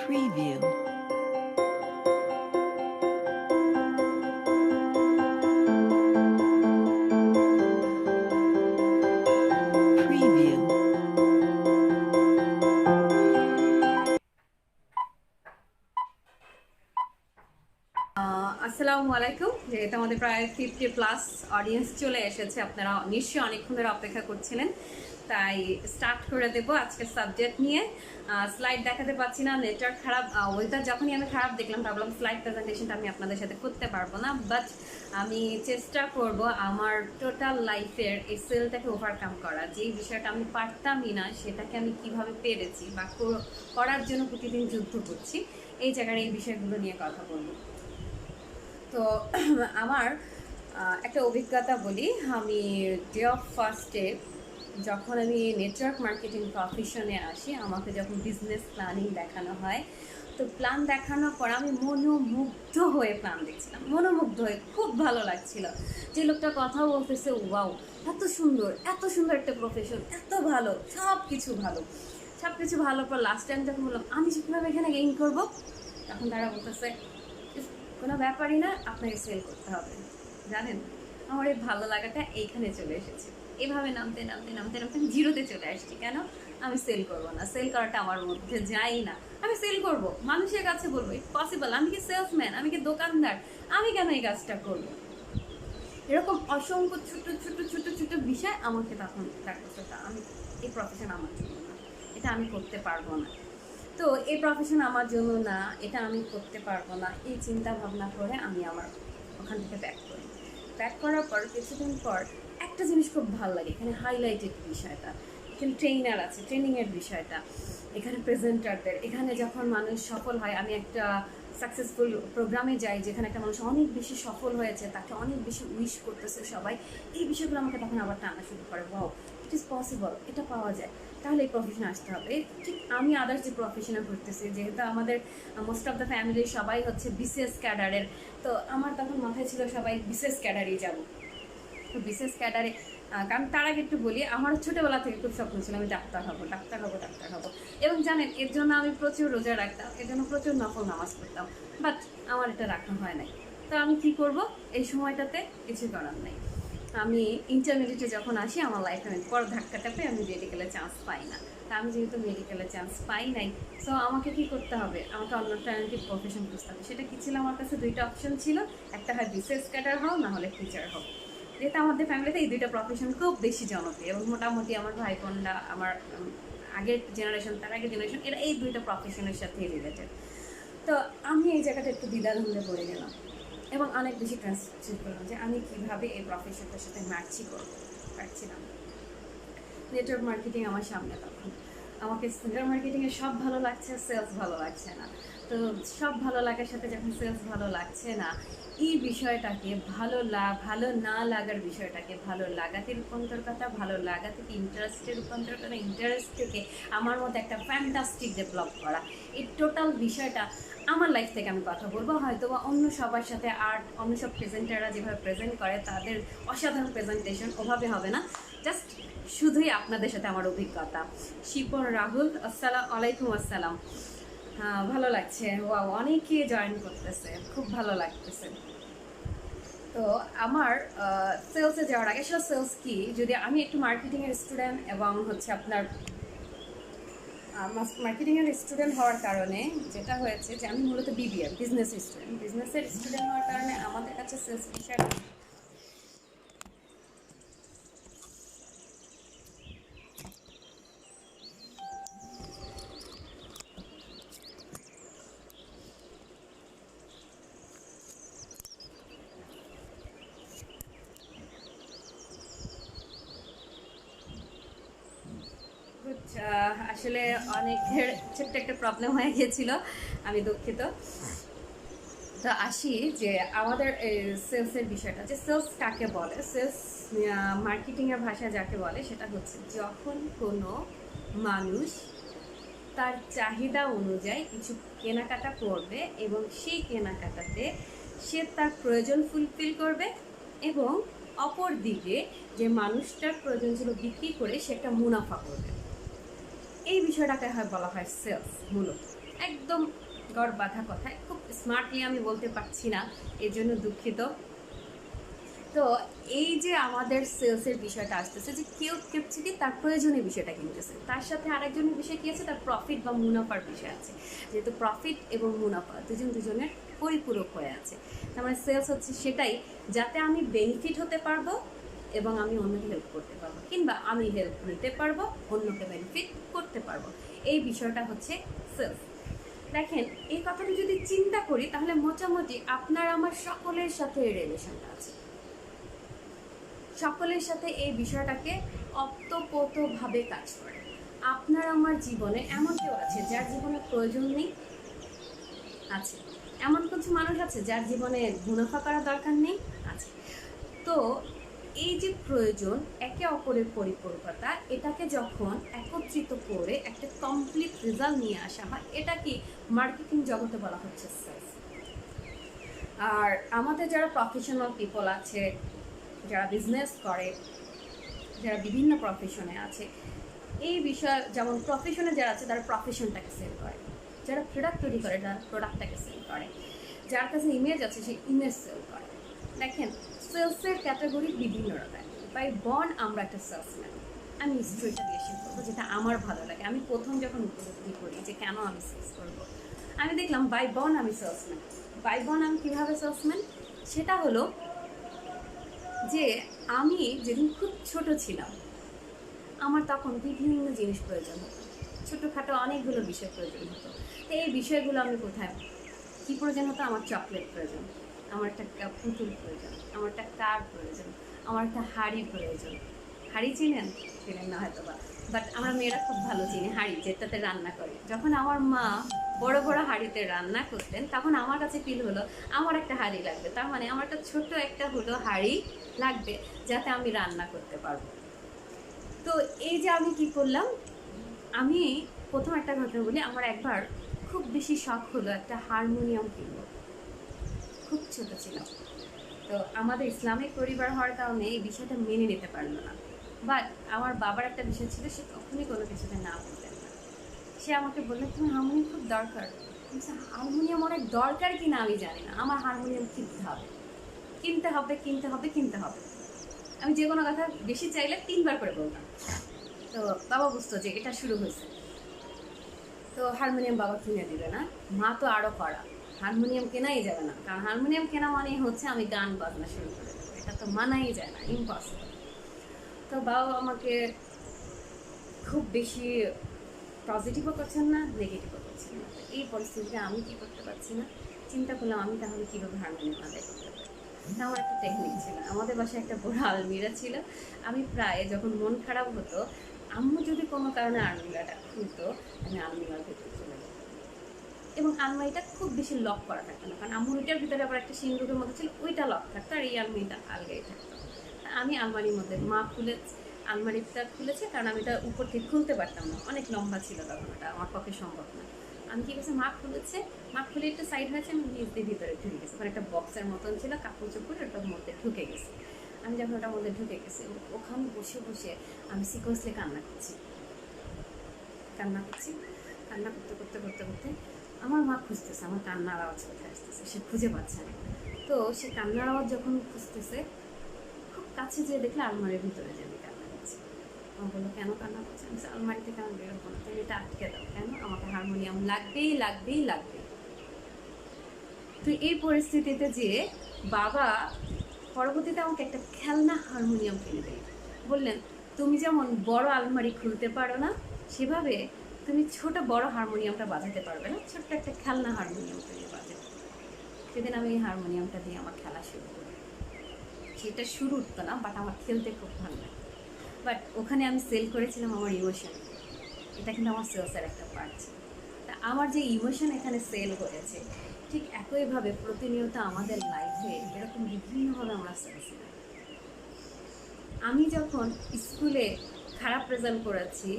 Preview. Preview. আসসালামু আলাইকুম। যেহেতু আমাদের প্রায় 50+ অডিয়েন্স চলে এসেছে, আপনারা নিশ্চয়ই অনেকক্ষণ ধরে অপেক্ষা করছিলেন, তাই স্টার্ট করে দেব আজকের সাবজেক্ট নিয়ে। স্লাইড দেখাতে পাচ্ছি না, নেটওয়ার্ক খারাপ। ওয়েদার যখনই আমি খারাপ দেখলাম ভাবলাম স্লাইড প্রেজেন্টেশনটা আমি আপনাদের সাথে করতে পারবো না, বাট আমি চেষ্টা করব আমার টোটাল লাইফের এই সেলটাকে ওভারকাম করা। যেই বিষয়টা আমি পারতামই না সেটাকে আমি কিভাবে পেরেছি বা করার জন্য প্রতিদিন যুদ্ধ করছি, এই জায়গার এই বিষয়গুলো নিয়ে কথা বলবো। তো আমার একটা অভিজ্ঞতা বলি। আমি ডে অফ ফার্স্টে যখন আমি নেটওয়ার্ক মার্কেটিং প্রফেশনে আসি, আমাকে যখন বিজনেস প্ল্যানিং দেখানো হয়, তো প্ল্যান দেখানোর পর আমি মনোমুগ্ধ হয়ে প্ল্যান দেখছিলাম, মনোমুগ্ধ হয়ে খুব ভালো লাগছিল। যে লোকটা কথা বলতেছে, ওয়াও এত সুন্দর, এত সুন্দর একটা প্রফেশন, এত ভালো, সব কিছু ভালো, সব কিছু ভালো। পর লাস্ট টাইম যখন বললাম আমি কীভাবে এখানে গেইন করবো, তখন তারা বলতেছে কোনো ব্যাপারই না, আপনাকে সেল করতে হবে। জানেন, আমার এই ভালো লাগাটা এইখানে চলে এসেছে। এভাবে নামতে নামতে নামতে নামতে আমি জিরোতে চলে আসছি। কেন? আমি সেল করবো না, সেল করাটা আমার মধ্যে যাই না। আমি সেল করব, মানুষের কাছে বলবো ইট পসিবল। আমি কি সেলসম্যান? আমি কি দোকানদার? আমি কেন এই কাজটা করবো? এরকম অসংখ্য ছোট ছোট ছোট ছোট বিষয় আমাকে তখন লাগছে আমি এই প্রফেশন আমার জন্য না, এটা আমি করতে পারবো না। তো এই প্রফেশন আমার জন্য না, এটা আমি করতে পারবো না, এই চিন্তা ভাবনা করে আমি আমার ওখান থেকে ব্যাক করার পর কিছুদিন পর একটা জিনিস খুব ভালো লাগে, এখানে হাইলাইটেড বিষয়টা, এখানে ট্রেনার আছে, ট্রেনিংয়ের বিষয়টা, এখানে প্রেজেন্টারদের, এখানে যখন মানুষ সফল হয়, আমি একটা সাকসেসফুল প্রোগ্রামে যাই যেখানে একটা মানুষ অনেক বেশি সফল হয়েছে, তাকে অনেক বেশি উইশ করতেছে সবাই, এই বিষয়গুলো আমাকে তখন আবার টানা শুরু করে, ওয়াও ইট ইজ পসিবল, এটা পাওয়া যায়, তাহলে এই প্রফেশনে আসতে হবে। ঠিক আমি আদার্স যে প্রফেশনে করতেছি, যেহেতু আমাদের মোস্ট অফ দ্য ফ্যামিলির সবাই হচ্ছে বিসিএস ক্যাডারের, তো আমার তখন মাথায় ছিল সবাই বিসিএস ক্যাডারেই যাব। তো বিসিএস ক্যাডারে, কারণ তার আগে একটু বলি, আমার ছোটোবেলা থেকে খুব স্বপ্ন ছিল আমি ডাক্তার হবো, ডাক্তার হবো, ডাক্তার হবো। এবং জানেন, এর জন্য আমি প্রচুর রোজা রাখতাম, এর জন্য প্রচুর নফল নামাজ পড়তাম, বাট আমার এটা রাখা হয় নাই। তো আমি কি করব এই সময়টাতে? কিছু করার নাই। আমি ইন্টারমিডিয়েটে যখন আসি, আমার লাইফে আমি পর ধাক্কাটা পেয়ে আমি মেডিকেলে চান্স পাই না। তা আমি যেহেতু মেডিকেলে চান্স পাই নাই, সো আমাকে কি করতে হবে? আমাকে অন্য অল্টারনেটিভ প্রফেশন খুঁজতে হবে। সেটা কি ছিল? আমার কাছে দুইটা অপশন ছিল, একটা হয় বিসিএস ক্যাডার হও, না হলে টিচার হও। যেহেতু আমাদের ফ্যামিলিতে এই দুইটা প্রফেশন খুব বেশি জনপ্রিয়, এবং মোটামুটি আমার ভাই বোনরা, আমার আগের জেনারেশন, তার আগের জেনারেশন, এরা এই দুইটা প্রফেশনের সাথে রিলেটেড। তো আমি এই জায়গাটা একটু দ্বিধাদ্বন্দ্বে পড়ে গেলাম এবং অনেক বেশি কনসেন্ট্রেট করলাম যে আমি কীভাবে এই প্রফেশনটার সাথে ম্যাচই করবো। পারছিলাম। নেটওয়ার্ক মার্কেটিং আমার সামনে তখন, আমাকে নেটওয়ার্ক মার্কেটিংয়ে সব ভালো লাগছে, সেলস ভালো লাগছে না। তো সব ভালো লাগার সাথে যখন সেলস ভালো লাগছে না, এই বিষয়টাকে ভালো না লাগার বিষয়টাকে ভালো লাগাতে রূপান্তর করা, ভালো লাগা থেকে ইন্টারেস্টে রূপান্তর করা, ইন্টারেস্ট থেকে আমার মধ্যে একটা ফ্যান্টাস্টিক ডেভেলপ করা, এই টোটাল বিষয়টা আমার লাইফ থেকে আমি কথা বলবো। হয়তো বা অন্য সবার সাথে আর অন্য সব প্রেজেন্টাররা যেভাবে প্রেজেন্ট করে তাদের অসাধারণ প্রেজেন্টেশন ওভাবে হবে না, জাস্ট শুধুই আপনাদের সাথে আমার অভিজ্ঞতা। শিপন রাহুল, আলাইকুম আসসালাম। হ্যাঁ, ভালো লাগছে, ওয়াও অনেকে জয়েন করতেছে, খুব ভালো লাগতেছে। তো আমার সেলসে যাওয়ার আগে, আসলে সেলস কি, যদি আমি একটু মার্কেটিংয়ের স্টুডেন্ট এবং হচ্ছে আপনার মার্কেটিংয়ের স্টুডেন্ট হওয়ার কারণে যেটা হয়েছে যে আমি মূলত বিবিএ বিজনেসের স্টুডেন্ট হওয়ার কারণে আমাদের কাছে সেলস বিষয়টা আসলে অনেকের ছোট্ট একটা প্রবলেম হয়ে গিয়েছিল, আমি দুঃখিত। তো আসি যে আমাদের সেলসের বিষয়টা, যে সেলস কাকে বলে, সেলস মার্কেটিংয়ের ভাষায় যাকে বলে সেটা হচ্ছে যখন কোনো মানুষ তার চাহিদা অনুযায়ী কিছু কেনাকাটা করবে এবং সেই কেনাকাটাতে সে তার প্রয়োজন ফুলফিল করবে, এবং অপর দিকে যে মানুষটার প্রয়োজনগুলো বিক্রি করে সে একটা মুনাফা করবে, এই বিষয়টাকে হয় বলা হয় সেলস মূলত। একদম গড় বাঁধা কথায় খুব স্মার্টলি আমি বলতে পারছি না, এর জন্য দুঃখিত। তো এই যে আমাদের সেলসের বিষয়টা আসতেছে যে কেউ কিনছে কি তার প্রয়োজনীয় বিষয়টা কিনতেছে, তার সাথে আরেকজনের বিষয় কি আছে, তার প্রফিট বা মুনাফার বিষয় আছে। যেহেতু প্রফিট এবং মুনাফা দুজনের পরিপূরক হয়ে আছে, তার মানে সেলস হচ্ছে সেটাই, যাতে আমি বেনিফিট হতে পারবো এবং আমি অন্যকে হেল্প করতে পারবো, কিংবা আমি হেল্প নিতে পারবো, অন্যকে বেনিফিট করতে পারবো। এই বিষয়টা হচ্ছে সেলস। দেখেন, এই কথাটা যদি চিন্তা করি তাহলে মোটামুটি আপনার আমার সকলের সাথে এই রিলেশনটা আছে, সকলের সাথে এই বিষয়টাকে অতপ্রতভাবে কাজ করে। আপনার আমার জীবনে এমন কেউ আছে যার জীবনে প্রয়োজন নেই? আছে। এমন কিছু মানুষ আছে যার জীবনে মুনাফা করার দরকার নেই? আছে। তো এই যে প্রয়োজন, একে অপরের পরিপূরকতা, এটাকে যখন একত্রিত করে একটা কমপ্লিট রেজাল্ট নিয়ে আসা হয়, এটা কি মার্কেটিং জগতে বলা হচ্ছে সেলস। আর আমাদের যারা প্রফেশনাল পিপল আছে, যারা বিজনেস করে, যারা বিভিন্ন প্রফেশনে আছে, এই বিষয় যেমন প্রফেশনে যারা আছে তারা প্রফেশনটাকে সেল করে, যারা প্রোডাক্ট তৈরি করে তারা প্রোডাক্টটাকে সেল করে, যার কাছে ইমেজ আছে সেই ইমেজ সেল করে। দেখেন, সেলসের ক্যাটাগরি বিভিন্ন রকম। বাই বর্ন আমরা একটা সেলসম্যান। আমি স্টোরিটা দিয়ে শেয়ার করবো যেটা আমার ভালো লাগে। আমি প্রথম যখন উপলব্ধি করি যে কেন আমি সেলস করবো, আমি দেখলাম বাই বর্ন আমি সেলসম্যান। বাই বর্ন আমি কীভাবে সেলসম্যান, সেটা হলো যে আমি যেদিন খুব ছোট ছিলাম, আমার তখন বিভিন্ন জিনিস প্রয়োজন হতো, ছোটোখাটো অনেকগুলো বিষয় প্রয়োজন হতো। তো এই বিষয়গুলো আমি কোথায়, কী প্রয়োজন হতো, আমার চকলেট প্রয়োজন, আমার একটা পুতুল প্রয়োজন, আমার একটা কার প্রয়োজন, আমার একটা হাঁড়ি প্রয়োজন। হাঁড়ি চিনেন না হয়তো বা, বাট আমরা মেয়েরা খুব ভালো চিনি হাঁড়ি, যেটাতে রান্না করে। যখন আমার মা বড় বড় হাঁড়িতে রান্না করতেন তখন আমার কাছে ফিল হলো আমার একটা হাঁড়ি লাগবে, তার মানে আমার একটা ছোট্ট একটা হলো হাঁড়ি লাগবে যাতে আমি রান্না করতে পারবো। তো এই যে আমি কি করলাম, আমি প্রথম একটা ঘটনা বলি। আমার একবার খুব বেশি শখ হলো একটা হারমোনিয়াম কিনবো, খুব ছোট ছিলাম। তো আমাদের ইসলামিক পরিবার হওয়ার কারণে এই বিষয়টা মেনে নিতে পারলো না। বাট আমার বাবার একটা বিষয় ছিল, সে কখনই কোনো কিছুতে না বলতেন না। সে আমাকে বললো তুমি হারমোনিয়াম খুব দরকার। হারমোনিয়াম অনেক দরকার কিনা আমি জানি না, আমার হারমোনিয়াম কিনতে হবে, কিনতে হবে, কিনতে হবে, কিনতে হবে। আমি যে কোনো কথা বেশি চাইলে 3 বার করে বলতাম। তো বাবা বুঝতো যে এটা শুরু হয়েছে, তো হারমোনিয়াম বাবা কিনে দিবে না। মা তো আরও কড়া, হারমোনিয়াম কেনাই যাবে না, কারণ হারমোনিয়াম কেনা মানেই হচ্ছে আমি গান বাজনা শুরু করে দেবো, এটা তো মানাই যায় না, ইম্পসিবল। তো বাবা আমাকে খুব বেশি পজিটিভও করছেন না, নেগেটিভও করছেন না। এই পরিস্থিতিতে আমি কী করতে পারছি না, চিন্তা করলাম আমি তাহলে কীভাবে হারমোনিয়াম আদায় করতে পারি। তা আমার একটা টেকনিক ছিল, আমাদের বাসায় একটা বড় আলমিরা ছিল। আমি প্রায় যখন মন খারাপ হতো, আম্মু যদি কোনো কারণে আলমিরাটা খুলতো, আমি আলমিরার ভিতরে চলে যেতাম, এবং আলমারিটা খুব বেশি লক করা থাকতো না, কারণ আম্মুর ওইটার ভিতরে আবার একটা সিন্দুকের মধ্যে ছিল, ওইটা লক থাকতো, আর এই আলমারিটা আলগাই থাকতো। আমি আলমারির মধ্যে মা আলমারিটা খুলেছে, কারণ আমি এটা উপর থেকে খুলতে পারতাম না, অনেক লম্বা ছিল তখন, ওটা আমার পক্ষে সম্ভব না। আমি কী করছি, মা খুলেছে, মা খুলে একটা সাইড হয়েছে, আমি নিজ দিয়ে ভিতরে ঢুকে গেছি, ওখানে একটা বক্সের মতন ছিল, কাপড় চোপড়, ওটার মধ্যে ঢুকে গেছি। আমি যখন ওটার মধ্যে ঢুকে গেছি, ওখানে বসে বসে আমি সিকোয়েন্সলি কান্না করছি, কান্না করতে করতে করতে করতে আমার মা খুঁজতেছে আমার কান্নার আওয়াজ কোথায় আসতেছে, সে খুঁজে পাচ্ছে না। তো সে কান্নার আওয়াজ যখন খুঁজতেছে, খুব কাছে যেয়ে দেখলে আলমারির ভিতরে যে আমি কান্না করছি। আমার বললো কেন কান্না করছে, আমি আলমারি থেকে আমি বেরোবো না, তুমি এটা আটকে দাও। কেন, আমাকে হারমোনিয়াম লাগবেই লাগবেই লাগবে। তো এই পরিস্থিতিতে যে বাবা পরবর্তীতে আমাকে একটা খেলনা হারমোনিয়াম কিনে দেয়, বললেন তুমি যেমন বড় আলমারি খুলতে পারো না, সেভাবে তুমি ছোট বড় হারমোনিয়ামটা বাজাতে পারবে না, ছোট্ট একটা খেলনা হারমোনিয়াম তুমি বাজাতে। সেদিন আমি এই হারমোনিয়ামটা দিয়ে আমার খেলা শুরু করি। সেটা শুরু উঠতো না, বাট আমার খেলতে খুব ভালো লাগে। বাট ওখানে আমি সেল করেছিলাম আমার ইমোশন, এটা কিন্তু আমার সেলসের একটা পার্ট ছিল। তা আমার যে ইমোশন এখানে সেল হয়েছে, ঠিক একইভাবে প্রতিনিয়ত আমাদের লাইফে এরকম বিভিন্নভাবে আমরা সেলস করি। আমি যখন স্কুলে খারাপ রেজাল্ট করেছি,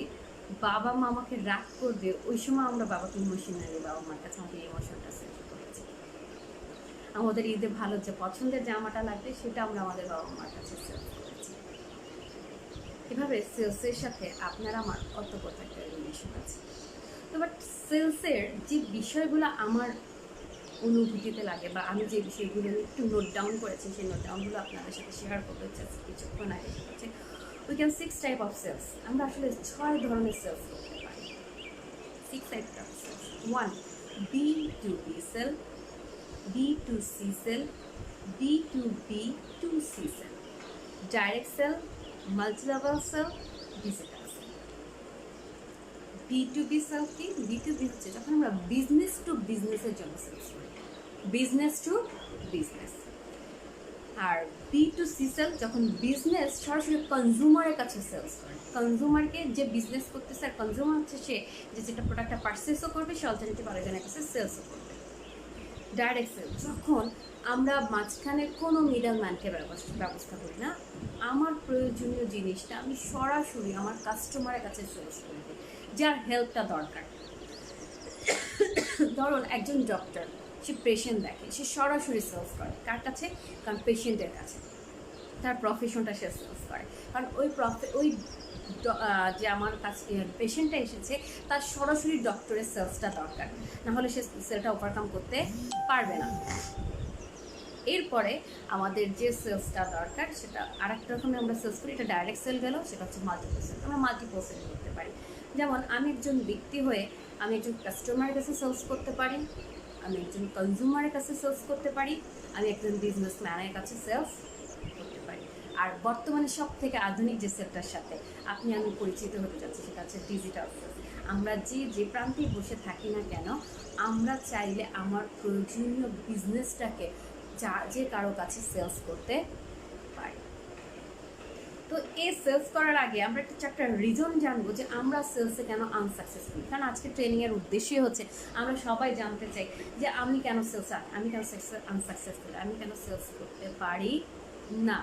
বাবা মা আমাকে রাগ করবে, ওই সময় আমরা বাবাকে ইমোশনালি বাবা মার কাছে আমাকে ইমোশনটা সেল করেছি। আমাদের ঈদে ভালো যে পছন্দের জামাটা লাগবে, সেটা আমরা আমাদের বাবা মার কাছে সেল করেছি। এভাবে সেলসের সাথে আপনার আমার অত কথা একটা রিলেশন আছে। তো বাট সেলসের যে বিষয়গুলো আমার অনুভূতিতে লাগে বা আমি যে বিষয়গুলো একটু নোট ডাউন করেছি সেই নোট ডাউনগুলো আপনাদের সাথে শেয়ার করতে চাচ্ছি কিছুক্ষণ আগে। সেটা হচ্ছে we can 6 type of sales. আমরা আসলে 6 ধরনের সেলস করতে পারি। 6 type of sales. 1, B2B sale, B2C sale, B2B2C sale, direct sale, multilevel sale, digital sale. B2B sale কি? B2B হচ্ছে যখন আমরা বিজনেস টু বিজনেসের জন্য সেলস করি, বিজনেস টু বিজনেস। আর B2C সেল যখন বিজনেস সরাসরি কনজিউমারের কাছে সেলস করে, কনজিউমারকে যে বিজনেস করতেছে আর কনজিউমার হচ্ছে সে যে যেটা প্রোডাক্টটা পারচেসও করবে সে অল্টারনেটিভ আরেকজনের কাছে সেলসও করবে। ডাইরেক্ট সেল যখন আমরা মাঝখানে কোনো মিডল ম্যানকে ব্যবস্থা করি না, আমার প্রয়োজনীয় জিনিসটা আমি সরাসরি আমার কাস্টমারের কাছে সেলস করি, যার হেল্পটা দরকার। ধরুন একজন ডক্টর, সে পেশেন্ট দেখে, সে সরাসরি সেলস করে কার কাছে? কারণ পেশেন্টের কাছে, তার প্রফেশনটা সে সেলস করে। কারণ ওই যে আমার কাছে পেশেন্টটা এসেছে তার সরাসরি ডক্টরের সেলসটা দরকার, না হলে সে সেলটা ওভারকাম করতে পারবে না। এরপরে আমাদের যে সেলসটা দরকার সেটা আরেকটা রকমের আমরা সেলস করি, এটা ডাইরেক্ট সেল গেল, সেটা হচ্ছে মাল্টিপল সেল। আমরা মাল্টিপল সেল করতে পারি। যেমন আমি একজন ব্যক্তি হয়ে আমি একজন কাস্টমারের কাছে সেলস করতে পারি, আমি একজন কনজিউমারের কাছে সেলস করতে পারি, আমি একজন বিজনেসম্যানের কাছে সেলস করতে পারি। আর বর্তমানে সব থেকে আধুনিক যে সেলটার সাথে আপনি আমি পরিচিত হতে যাচ্ছি সেটা হচ্ছে ডিজিটাল সেল। আমরা যে প্রান্তে বসে থাকি না কেন, আমরা চাইলে আমার প্রয়োজনীয় বিজনেসটাকে যে কারো কাছে সেলস করতে পারি। তো এই সেলস করার আগে আমরা একটা 4টা রিজন জানবো যে আমরা সেলসে কেন আনসাকসেসফুল। কারণ আজকে ট্রেনিংয়ের উদ্দেশ্যই হচ্ছে আমরা সবাই জানতে চাই যে আমি কেন আনসাকসেসফুল, আমি কেন সেলস করতে পারি না।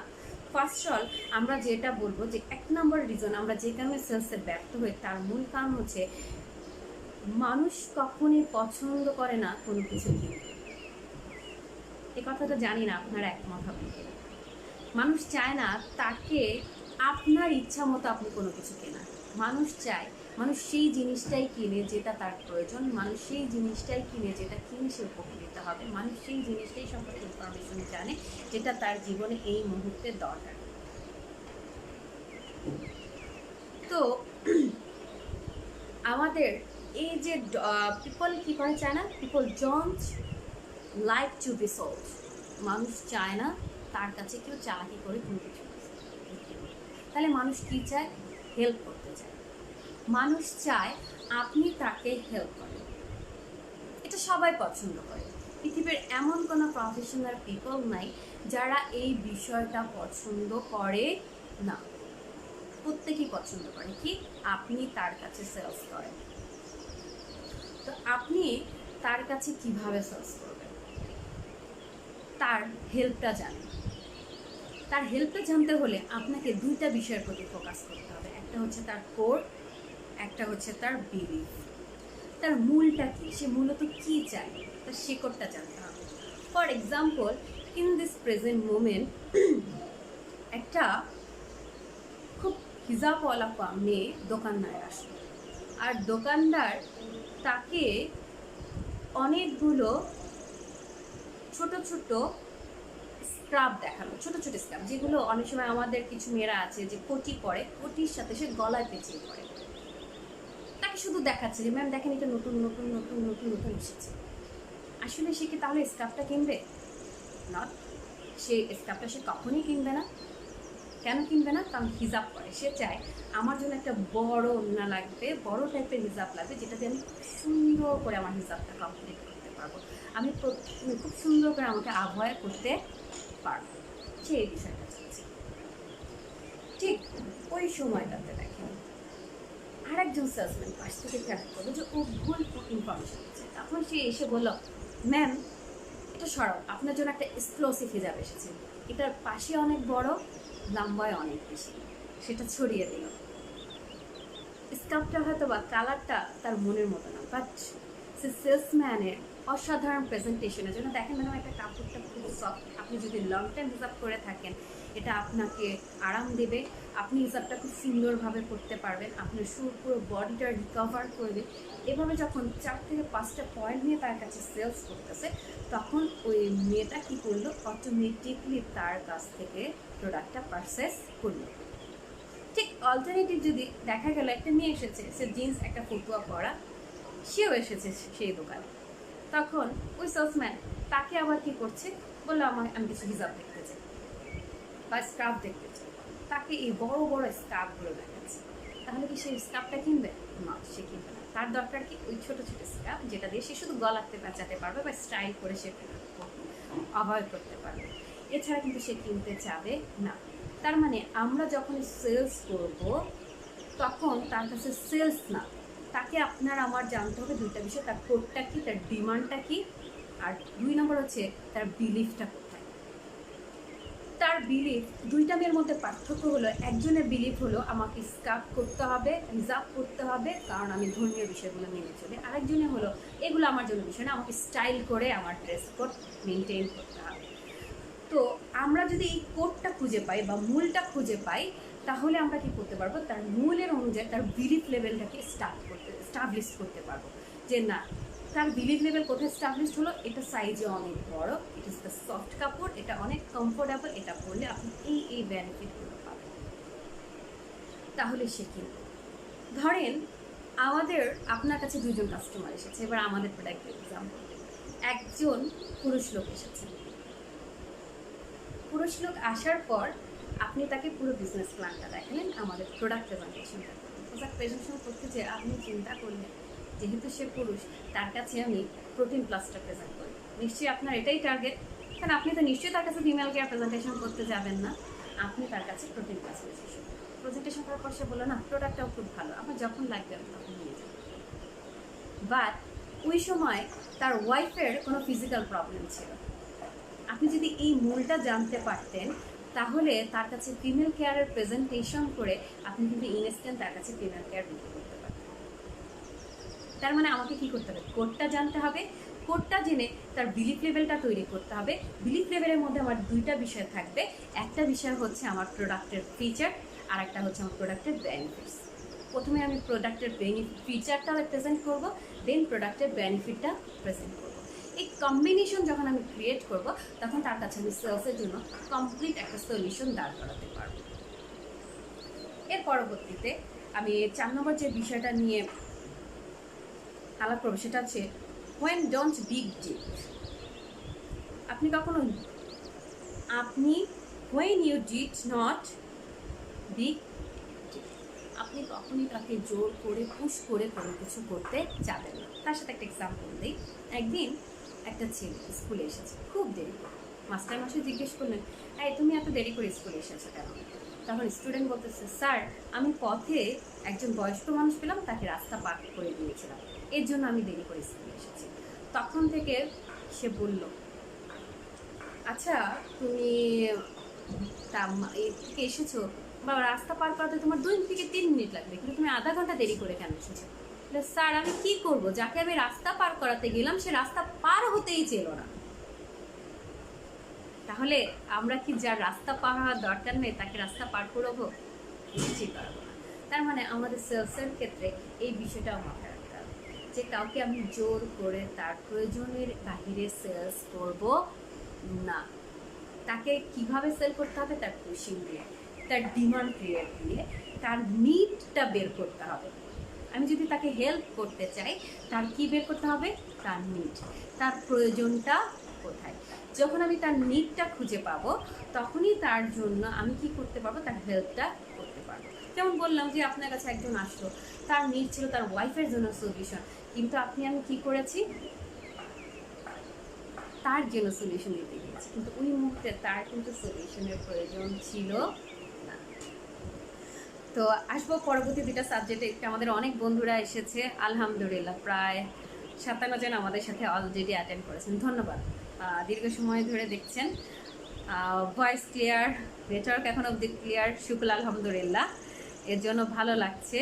ফার্স্ট অল আমরা যেটা বলবো যে 1 নম্বর রিজন আমরা যে কারণে সেলসে ব্যর্থ হই তার মূল কারণ হচ্ছে মানুষ কখনই পছন্দ করে না কোনো কিছু কিনতে। এই কথাটা জানি না আপনারা একমত হবেন কিনা। মানুষ চায় না তাকে আপনার ইচ্ছা মতো আপনি কোনো কিছু কেনা। মানুষ চায়, মানুষ সেই জিনিসটাই কিনে যেটা তার প্রয়োজন, মানুষ সেই জিনিসটাই কিনে যেটা কিনে সে উপকৃত হবে, মানুষ সেই জিনিসটাই সম্পর্কে ইনফরমেশন জানে যেটা তার জীবনে এই মুহূর্তে দরকার। তো আমাদের এই যে পিপল কি করে চায় না, people don't like to B sold. মানুষ চায় না তার কাছে কেউ চালাকি করে কোনো কিছু। তাহলে মানুষ কি চায়? হেল্প করতে চায়। মানুষ চায় আপনি তাকে হেল্প করেন। এটা সবাই পছন্দ করে। পৃথিবীর এমন কোনো প্রফেশনাল পিপল নাই যারা এই বিষয়টা পছন্দ করে না। প্রত্যেকেই পছন্দ করে কি আপনি তার কাছে সেলস করেন। তো আপনি তার কাছে কিভাবে সেলস করবেন? তার হেল্পটা জানেন। তার হেল্পটা জানতে হলে আপনাকে 2টা বিষয়ের প্রতি ফোকাস করতে হবে। একটা হচ্ছে তার কোর, একটা হচ্ছে তার বিলিফ। তার মূলটা কি, সে মূলত কি চায়, তার শিকড়টা জানতে হবে। For example, in this present moment একটা খুব হিজাবওয়ালা মেয়ে দোকানদার আসলো, আর দোকানদার তাকে অনেকগুলো ছোট ছোট স্ক্রাব দেখালো, ছোট ছোট স্ক্রাব, যেগুলো অনেক সময় আমাদের কিছু মেয়েরা আছে যে কোটি পরে, কোটির সাথে সে গলায় পেঁচিয়ে পরে। তাকে শুধু দেখাচ্ছে যে ম্যাম দেখেন এটা নতুন নতুন নতুন নতুন নতুন এসেছে। আসলে সে কি তাহলে স্ক্রাবটা কিনবে? নট। সে স্ক্রাবটা সে কখনই কিনবে না। কেন কিনবে না? কারণ হিজাব করে। সে চায় আমার জন্য একটা বড় ওড়না লাগবে, বড় টাইপের হিজাব লাগবে, যেটাতে আমি সুন্দর করে আমার হিজাবটা কমপ্লিট করতে পারবো, আমি খুব সুন্দর করে আমাকে আভয় করতে পারবো। সে এই বিষয়টা চাচ্ছে। ঠিক ওই সময়টাতে দেখেন আরেকজন সেলসম্যান পাশ থেকে খেয়াল করলো যে ও ভুল ইনফরমেশন দিচ্ছে। তখন সে এসে বললো, ম্যাম এটা সরাও, আপনার জন্য একটা এক্সক্লুসিভ হিজাব এসেছে, এটার পাশে অনেক বড়, লম্বায় অনেক বেশি। সেটা ছড়িয়ে দিল। স্কার্ফটা হয়তো বা কালারটা তার মনের মতো না, বাট সে সেলসম্যানের অসাধারণ প্রেজেন্টেশনের জন্য, দেখেন ম্যাডাম একটা কাপড়টা খুব সফট, আপনি যদি লং টাইম হিসাব করে থাকেন এটা আপনাকে আরাম দেবে, আপনি হিসাবটা খুব সুন্দরভাবে করতে পারবেন, আপনার পুরো বডিটা রিকভার করবে। এভাবে যখন 4 থেকে 5টা পয়েন্ট নিয়ে তার কাছে সেলস করতেছে, তখন ওই মেয়েটা কী করলো, অটোমেটিকলি তার কাছ থেকে প্রোডাক্টটা পারচেস করলো। ঠিক অল্টারনেটিভ যদি দেখা গেল একটা মেয়ে এসেছে, সে জিন্স একটা ফতুয়া পরা, সেও এসেছে সেই দোকানে, তখন ওই সেলসম্যান তাকে আবার কি করছে, বললো আমি কিছু হিসাব দেখতে চাই বা স্কার্ফ দেখতে চাই, তাকে এই বড় বড় স্কার্ফগুলো দেখাচ্ছে। তাহলে কি সেই স্কার্ফটা কিনবে? না, সে কিনবে না। তার দরকার কি ওই ছোট ছোট স্কার্ফ, যেটা দিয়ে সে শুধু গলাতে পেঁচাতে পারবে বা স্টাইল করে সে অ্যাভয়েড করতে পারবে, এছাড়া কিন্তু সে কিনতে চাবে না। তার মানে আমরা যখন সেলস করব, তখন তার কাছে সেলস না, তাকে আপনার আমার জানতে হবে দুইটা বিষয়, তার কোডটা কি, তার ডিমান্ডটা কি, আর 2 নম্বর হচ্ছে তার বিলিফটা কোথায়। তার বিলিফ, দুইটা মেয়ের মধ্যে পার্থক্য হলো, একজনের বিলিফ হলো আমাকে স্কার্ফ করতে হবে, রিজার্ভ করতে হবে, কারণ আমি ধর্মীয় বিষয়গুলো মেনে চলি। আরেকজনে হলো এগুলো আমার জন্য বিষয় না, আমাকে স্টাইল করে আমার ড্রেস কোড মেনটেন করতে হবে। তো আমরা যদি এই কোডটা খুঁজে পাই বা মূলটা খুঁজে পাই, তাহলে আমরা কি করতে পারবো, তার মূলের অনুযায়ী তার বিলিফ লেভেলটাকে স্টাবলিশ করতে পারবো। যে না, তার বিলিফ লেভেল কোথায় স্টাবলিশ হলো, এটা সাইজে অনেক বড়, ইট ইজ দ্য সফট কাপড়, এটা অনেক কমফোর্টেবল, এটা পরলে আপনি এই বেনিফিটগুলো পাবেন, তাহলে সে কিনবে। ধরেন আপনার কাছে 2জন কাস্টমার এসেছে, এবার আমাদের প্রোডাক্টের এক্সাম্পল। একজন পুরুষ লোক এসেছে, পুরুষ লোক আসার পর আপনি তাকে পুরো বিজনেস প্ল্যানটা দেখালেন, আমাদের প্রোডাক্ট প্রেজেন্টেশনটা করলেন। প্রোডাক্ট প্রেজেন্টেশন করতে যে আপনি চিন্তা করলেন, যেহেতু সে পুরুষ, তার কাছে আমি প্রোটিন প্লাসটা প্রেজেন্ট করি, নিশ্চয়ই আপনার এটাই টার্গেট, কারণ আপনি তো নিশ্চয়ই তার কাছে ফিমেল কেয়ার প্রেজেন্টেশন করতে যাবেন না, আপনি তার কাছে প্রোটিন প্লাস প্রেজেন্টেশন করার পর সে বললো না প্রোডাক্টটাও খুব ভালো, আমার যখন লাগবে আমি তখন নিয়ে যাবো। বাট ওই সময় তার ওয়াইফের কোনো ফিজিক্যাল প্রবলেম ছিল। আপনি যদি এই মূলটা জানতে পারতেন, তাহলে তার কাছে ফিমেল কেয়ারের প্রেজেন্টেশন করে আপনি কিন্তু ইনস্ট্যান্ট তার কাছে ফিমেল কেয়ার বিক্রি করতে পারতেন। তার মানে আমাকে কি করতে হবে, কোডটা জানতে হবে, কোডটা জেনে তার বিলিফ লেভেলটা তৈরি করতে হবে। বিলিফ লেভেলের মধ্যে আমার 2টা বিষয় থাকবে, একটা বিষয় হচ্ছে আমার প্রোডাক্টের ফিচার, আর একটা হচ্ছে আমার প্রোডাক্টের বেনিফিটস। প্রথমে আমি প্রোডাক্টের ফিচারটা প্রেজেন্ট করব, দেন প্রোডাক্টের বেনিফিটটা প্রেজেন্ট করব। এই কম্বিনেশন যখন আমি ক্রিয়েট করব, তখন তার কাছে আমি সেলসের জন্য কমপ্লিট একটা সলিউশন দাঁড় করাতে পারব। এর পরবর্তীতে আমি 4 নম্বর যে বিষয়টা নিয়ে আলাপ করবো, সেটা হচ্ছে when don't big deal. When you did not big deal, আপনি কখনই তাকে জোর করে পুশ করে কোনো কিছু করতে যাবেন না। তার সাথে একটা এক্সাম্পল দিই। একদিন একটা ছেলে স্কুলে এসেছে খুব দেরি করে, মাস্টার মশাই জিজ্ঞেস করলেন, এই তুমি এত দেরি করে স্কুলে এসেছো কেন? তখন স্টুডেন্ট বলতেছে, স্যার আমি পথে একজন বয়স্ক মানুষ পেলাম, তাকে রাস্তা পার করে দিয়েছিলাম, এর জন্য আমি দেরি করে স্কুলে এসেছি। তখন থেকে সে বলল, আচ্ছা তুমি থেকে এসেছো বা রাস্তা পার করাতে তোমার 2 থেকে 3 মিনিট লাগবে, কিন্তু তুমি আধা ঘন্টা দেরি করে কেন এসেছো? স্যার আমি কি করব, যাকে আমি রাস্তা পার করাতে গেলাম সে রাস্তা পার হতেই চেল না। তাহলে আমরা কি যার রাস্তা পার হওয়ার দরকার নেই তাকে রাস্তা পার করবো? নিশ্চয়ই পারবো না। তার মানে আমাদের সেলসের ক্ষেত্রে এই বিষয়টাও মাথায় রাখতে হবে যে কাউকে আমি জোর করে তার প্রয়োজনের বাহিরে সেলস করব না। তাকে কিভাবে সেল করতে হবে, তার কোশ্চেন দিয়ে, তার ডিমান্ড ক্রিয়েট দিয়ে, তার নিডটা বের করতে হবে। আমি যদি তাকে হেল্প করতে চাই, তার কি বের করতে হবে, তার নিড, তার প্রয়োজনটা কোথায়। যখন আমি তার নিডটা খুঁজে পাবো, তখনই তার জন্য আমি কি করতে পারবো, তার হেল্পটা করতে পারবো। যেমন বললাম যে আপনার কাছে একজন আসলো, তার নিড ছিল তার ওয়াইফের জন্য সলিউশন, কিন্তু আমি কি করেছি, তার জন্য সলিউশন দিতে গিয়েছি, কিন্তু ওই মুহূর্তে তার কিন্তু সলিউশনের প্রয়োজন ছিল না। তো আসবো পরবর্তী 2টা সাবজেক্টে। আমাদের অনেক বন্ধুরা এসেছে আলহামদুলিল্লাহ, প্রায় 57 জন আমাদের সাথে অলরেডি অ্যাটেন্ড করেছেন, ধন্যবাদ। দীর্ঘ সময় ধরে দেখছেন, ভয়েস ক্লিয়ার, নেটওয়ার্ক এখন অবধি ক্লিয়ার, শুক্র আলহামদুলিল্লাহ, এর জন্য ভালো লাগছে।